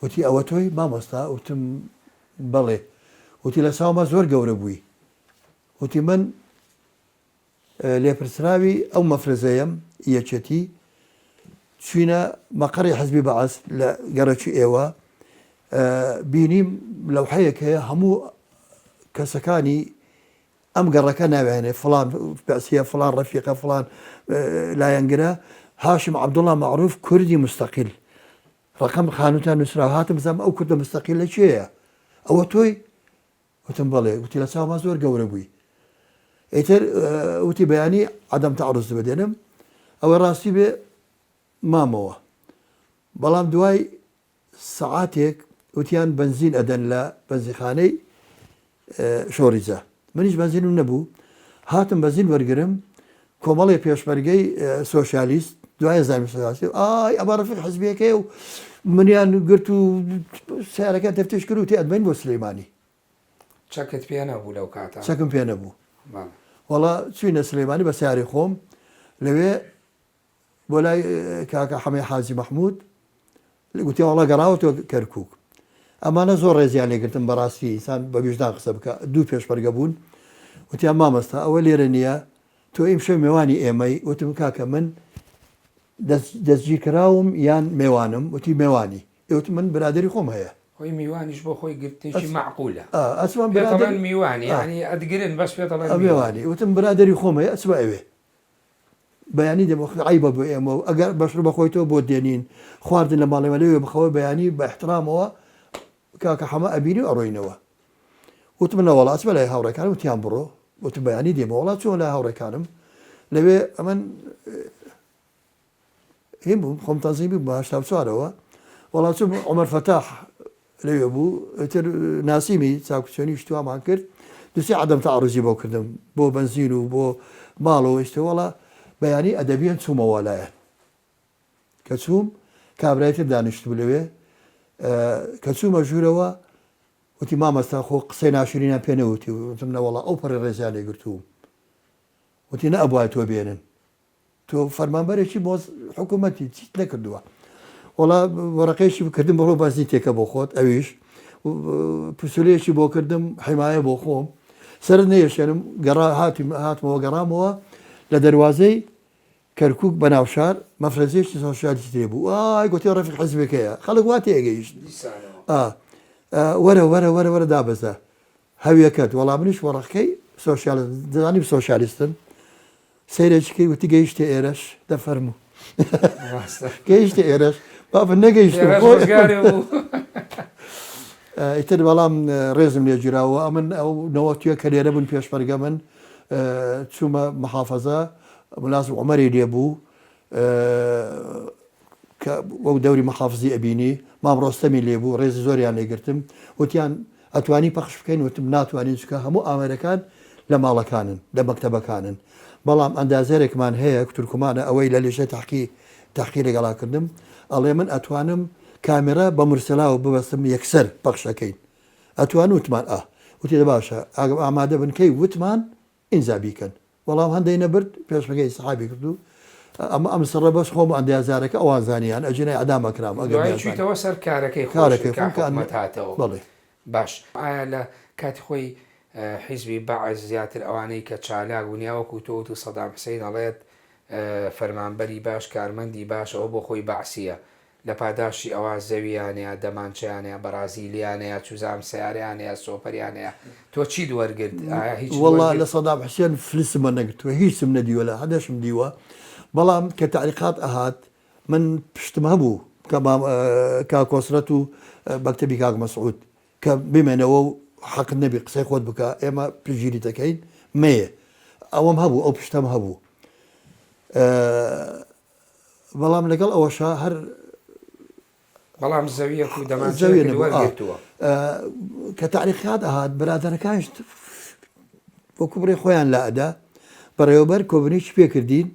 وتی ئەوە تۆی مامۆستا وتم بەڵێ وتی لە ساومە زۆر گەورە بووی وتی من لێپرسراوی ئەو مەفرەزەیەم یەکێتی چوینە مەقەڕی حەزبی بەعەس لە گەڕەکی ئێوە بینیم لەوحەیەک هەیە هەموو کەسەکانی ئەم گەڕەکە ناوێنێ فڵان بەسیە فڵان ڕەفیقە فڵان لایەنگرە هاشم عەبدوڵڵا مەعروف کوردی مستەقیل ڕقم خانوتان نووسرا هاتم بزانم ئەو کوردە مستەقیل لەکوێیە ئەوە تۆی وتم بەڵێ وتی لە چاومە زۆر گەورە بووی ئیتر وتی بەیانی عەدەم تەعەڕوز بدێنم ئەوە ڕاستی بێ مامەوە بەڵام دوای سعاتێک وتیان بنزین ئەدەن لە بەنزیخانەی شۆریزە منیش بنزینم نەبوو هاتم بنزین وەرگرم کۆمەڵی پێشمەرگەی سۆشیالیست دوای زانیم سۆسیالیست ئای ئەمە ڕەفیق حزبیەکەی و منیان گرت و سیارەکە تەفتیش کرد و تێ ئەدمەین بۆ سلەیمانی چەکت پێ نەبوو لەو کاتە چەکم پێ نەبوو بەڵێ. وەڵا چوینە سلەیمانی بە سیاری خۆم لەوێ بۆ لای کاکە حەمەی حاجی مەحموود گوتی وەڵا گەڕاوەتەوە کەرکووک ئەمانە زۆر ڕێزیان لێگرتم بەڕاستی ئینسان بە ویژدان قسە بکە دوو پێشمەرگە بوون وتیان مامەستا ئەوە لێرە نییە تۆ ئیم شەو میێوانی ئێمەی وتم کاکە من دەستگیرکراوم یان میێوانم وتی میێوانی ئێوت من برادری خۆم هەیە خۆی میوانیش بۆ خۆی گرتنیشی معقولە ئەچمان پێڵەن میوانی ینی ئەدگرن بەس پێڵەن میێوانی وتم برادری خۆم هەیە ئەچمە ئەوێ بەیانی دەمەعیبە بۆ ئێمە و ئەگەر بەشڕ بەخۆیتەوە بۆ دێنین خواردن لە ماڵێمە لەوێ بخەوە بەیانی بە احترامەوە کاکە حەمە ئەبینی ئەڕۆینەوە وتم لە وڵات بە لای هاوڕێکانم وتیان بڕۆ وتم بەیانی دێمە وڵات چۆن لای هاوڕێکانم لەوێ ئەمن هیم بووم خۆم تەنزیمی بوو بە 84ەوە وڵات چوم عومەر فەتاح لەوێ بوو تر ناسیمی چاکوچۆنی شتوامان کرد دووسێ عەدەم تەعەڕوجی بۆ کردم بۆ بەنزین و بۆ ماڵەوە شتە وەڵا بەیانی ئەدەبیان چوومەوە لایەن کە چووم کابرایەتر دانیشتبوو لەوێ کە چوومە ژوورەوە وتی مامەستا خۆ قسەی ناشرینیان پێ نەوتی وتم نەوەڵا ئەو پەڕی ڕێزیان لێگرتووم وتی نە ئەبوای تۆ بێنن تۆ فەرمانبەرێکی بۆ حکوومەتی چیت نەکردووە وەڵا وەرەقەیەکی بکردم بەڕۆ بازی تێکە بۆ خۆت ئەویش پسولەیەکی بۆ کردم حیمایە بۆ خۆم سەر نەیەشێنم هاتمەوە گەڕامەوە لە دەواازەی کەرکووک بەناوشار مەفرەزیێکی سۆشیالیستی تێ بوو ئای گوتی ڕەفیق حیزبەکەیە خەڵک وا تێگەیشت وەرە دابەزە هەویەکەت وەڵامنیش وەڕەکەی دەزانی سۆشیالیستن سەیرێکیکەی وتی گەیشتە ئێرەش دەفەرموو گەیشتە ئێرەش بابە نەگەیشت ئیتر بەڵام ڕێزم لێ گیراوە ئەمن ئەو نەوەتویە کە لێرە بوون پێشمەرگە من چوومە محافەزە ملازم عومەری لێ بوو کە وەو دەوری محافزی ئەبینی مام ڕۆستەمی لێ بوو ڕێزی زۆریان لێگرتم وتیان ئەتوانی پەخش بکەین وتم ناتوانین چکە هەموو ئامێرەکان لە ماڵەکانن لە مەکتەبەکانن بەڵام ئەندازێرێکمان هەیە تورکمانە ئەوەی لە لێژە تاقی لەگەڵا کردم ئەڵێ من ئەتوانم کامێرە بە مرسلااو ببەستم یەکسەر پەخشەکەین ئەتوان وتمان وتی دە باشە ئامادە بنکەی وتمان ئینجا بیکەن وەڵام هەندەی نەبرد پێشمەکەی سەحابی کردو ئەم سڕە بەس خۆم ئەندازارەکە ئەوان زانیان ئەجنای ئەدامەکرام ئەگەرچیتەوە سەر کارەکەی هاتەوە بڵێ باش ئایا لە کاتی خۆی حیزبی بەعز زیاتر ئەوانەی کە چالاک بوونیاوەکو تۆ و سەدام حوسێن ئەڵێت فەرمانبەری باش کارمەندی باش ئەوە بۆ خۆی بەعسیە لە پاداشی ئەوە زەویانەیە دەمانچیانەیە بەرازیلیانەیە چوزام سیاریانەیە سۆپەریانەیە تۆ چی دووەرگرت وەڵا لە سەدام حوسێن فلسمە نەگرتووە هیچم نەدیوە لە هەدەشم دیوە بەڵام کە تعلیقات ئەهات من پشتم هەبوو کا کۆسرەت و بەکتەبی کاک مەسعود کە بمێنەوە و حەق نەبی قسەی خۆت بکە ئێمە پژگیری دەکەین مەیە ئەوەم هەبوو ئەو پشتم هەبوو بەڵام لەگەڵ ئەوەشا هەر بەڵام زەویەک و دەمانوەرگرتووە کە تعلیقات ئەهات برادەرەکانش وەکو بڕێ خۆیان لا ئەدا بەڕێوەبەر کۆبنیچ پێکردین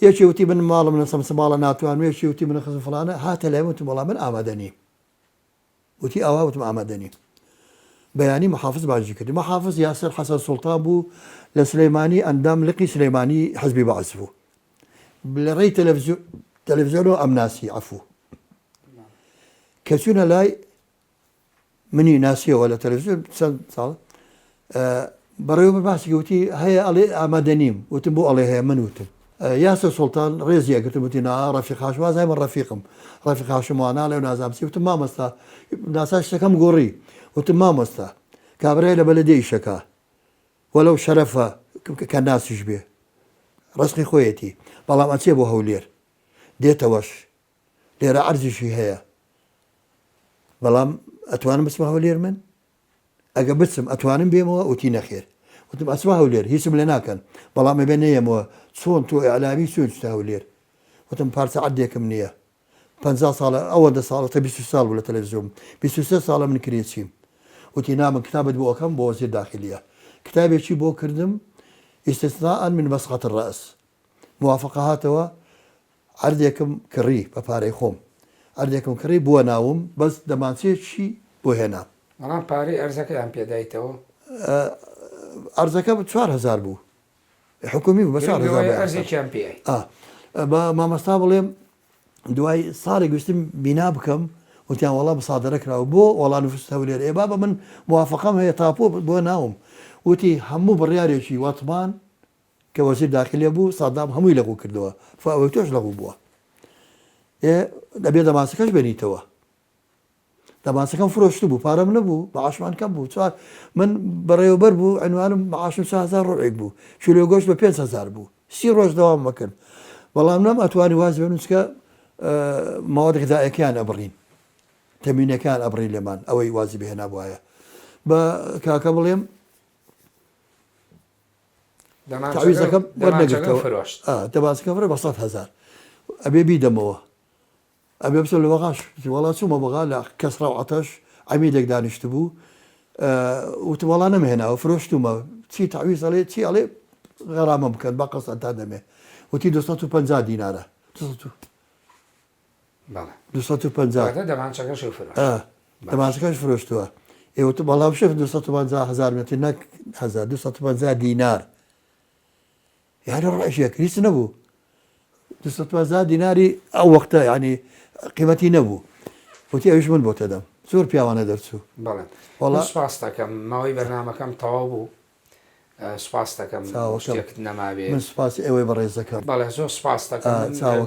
یەکی وتی من ماڵم لە سەمسە ماڵە ناتوان یەکی وتی من خزم فڵانە هاتە لای وتم وەڵام من ئامادەنی وتی ئاوا وتم ئامادەنی بەیانی محافظ باجی کردی محافظ یاسر حەسەن سوڵتان بوو لە سلەیمانی ئەندام لقی سلەیمانی حزبی بەعز بوو لە ڕێی تەلەڤیزیۆنەوە ئەم ناسی عەفوو کە چوونە لای منی ناسیەوە لە تەلەڤیزیۆن چەند ساڵ بەڕێوەبەر باسی وتی هەیە ئەڵێ ئامادەنیم وتم بۆ ئەڵێ هەیە من وتم یاسر سوڵتان ڕێزیە گرتم وتی ڕەفیق هاشم وازای من ڕەفیقم ڕەفیق هاشم وانە لەو نازانسی وتم مامەستا ناسا شتەکەم گۆڕی وتم مامۆستا کابرای لە بەلەدەی شەکە وەلەو شەرەفە کە ناسیش بێ ڕستقی خۆیەتی بەڵام ئەچێ بۆ هەولێر دێتەوەش لێرە عەرزیشی هەیە بەڵام ئەتوانم بچمە هەولێر من ئەگە بچم ئەتوانم بێمەوە وتی نەخێر وتم ئەچمە هەولێر هیچم لێ ناکەن بەڵام ئەبێ نەیەمەوە چۆن تۆ ئەعلامی چۆن چتە هەولێر وتم پارچە عەدێکم نییە 50 ساڵە ئەوەندە ساڵەتە 20 ساڵ بوو لە تەلەڤیزیۆن 23 ساڵە من کرێچیم وتی نامە کتابت بۆ ئەەکەم بۆ وەزیر داخلیە کتابێکی بۆ کردم ئیستثناء من مسقط الرأس موافقە هاتەوە عەردێکم کڕی بە پارەی خۆم عەردێکم کڕی بووە ناوم بەس دەمانچێکی بۆ هێنا بەڵام پارەی ئەرزەکەیان پێدایتەوە ئەرزەکە 4000 بوو حکومی بوو بە 4000 ئەرزێکیان پێی بە مامەستا بڵێم دوای ساڵێک گوستم بینا بکەم وتیان وەڵا بەسادرە کراوە بۆ وەڵا نووس هەولێر ئێ بابە من موافقەم هەیە تاپۆ بۆ ناوم وتی هەموو بڕیارێکی وەتمان کە وەزیر داخلیە بوو سادام هەمووی لەغوو کردەوە ئەوەی تۆش لەغوو بووە دەبێت دەماسەکەش بێنیتەوە دەماسەکەم فرۆشت بوو پارەم نەبوو بەعاشمان کەم بوو چوار من بەڕێوەبەر بوو عنوانم بەعاشم 4000 ڕۆژێک بوو کیلۆ گۆشت بە 5000 بوو 30 ڕۆژ دەوام مەکرد بەڵام نەم ئەتوانی واز بێنم چکە ماوەدە غذائیەکیان ئەبڕین تەمینەکان ئەبڕین لێمان ئەوەی وازی بهێنا بواە بە کاکە بڵێم تعویزەکەم وەرنەگرتەوە دەماسەکە فرە بە 100,000 ئەبێ بیدەمەوە ئەبێ بچۆ لە بەغاش وەڵا چوومە بەغا لە کەسرا و عەتەش عەمیدێک دانیشت بوو وتم وەڵا نەمهێناوە فرۆشتومە چی تعویز ئەڵێ چی ئەڵێ غەرامە بکەن با قەسەن تا دەمێ وتی 250 دینارە 250 دەمانچەکەش فرۆشتووە ئێوە بەڵام شف 250,000 متر نەک 250 دینار یعنی ڕێژێک هیچ نەبوو 250 دیناری ئەو وەختە ینی قیمەتی نەبوو وتی ئەوش من بۆ تەدەم زۆر پیاوانە دەرچوو بەڵێ سوپاس دەکەم ماوەی بەرنامەکەم تەواو بوو سوپاس دەکەم شتێکت نەمابێت من سوپاسی ئەوەی بەڕێزەکەم بەڵێ زۆر سوپاس دەکەم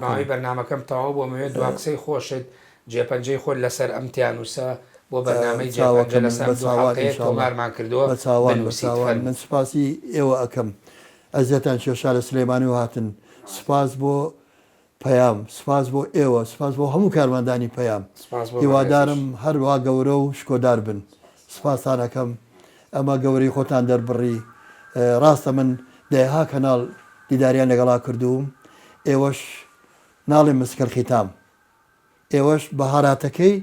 ماوەی بەرنامەکەم تەواو بۆ موێت دواقسەی خۆشت جێپەنجەی خۆت لەسەر ئەم تیانوسە بۆ بەرنامەی جێپەنجە لەسەر تۆمارمان کردووە من سوپاسی ئێوە ئەەکەم ئەزیەتان شێشا لە سلێمانی و هاتن سوپاس بۆ پەیام سوپاس بۆ ئێوە سوپاس بۆ هەموو کارمەندانی پەیام هیوادارم هەروە گەورە و شکۆدار بن سوپاسانەکەم ئەمە گەورەی خۆتان دەربڕی ڕاستە من دەیها کەناڵ دیداریان لەگەڵا کردووم ئێوەش ناڵێ مسکەر خیتام ئێوەش بەهاراتەکەی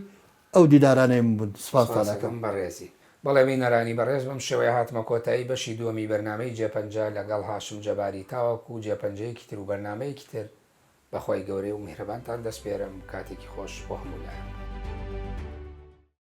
ئەو دیدارانەی بوون سوپاسانەکەم بەڕێزی بەڵێ مینەرانی بەڕێز بم شێوەیە هاتمە کۆتایی بەشی دووەمی بەرنامەی جێپەنجە لەگەڵ هاشم جەباری تاوەکو جێپەنجەیەکی تر و بەرنمەیەکی تر بەخوای گەورەی و میهرەبانتان دەسپێرم کاتێکی خۆش بۆ هەموو لایەن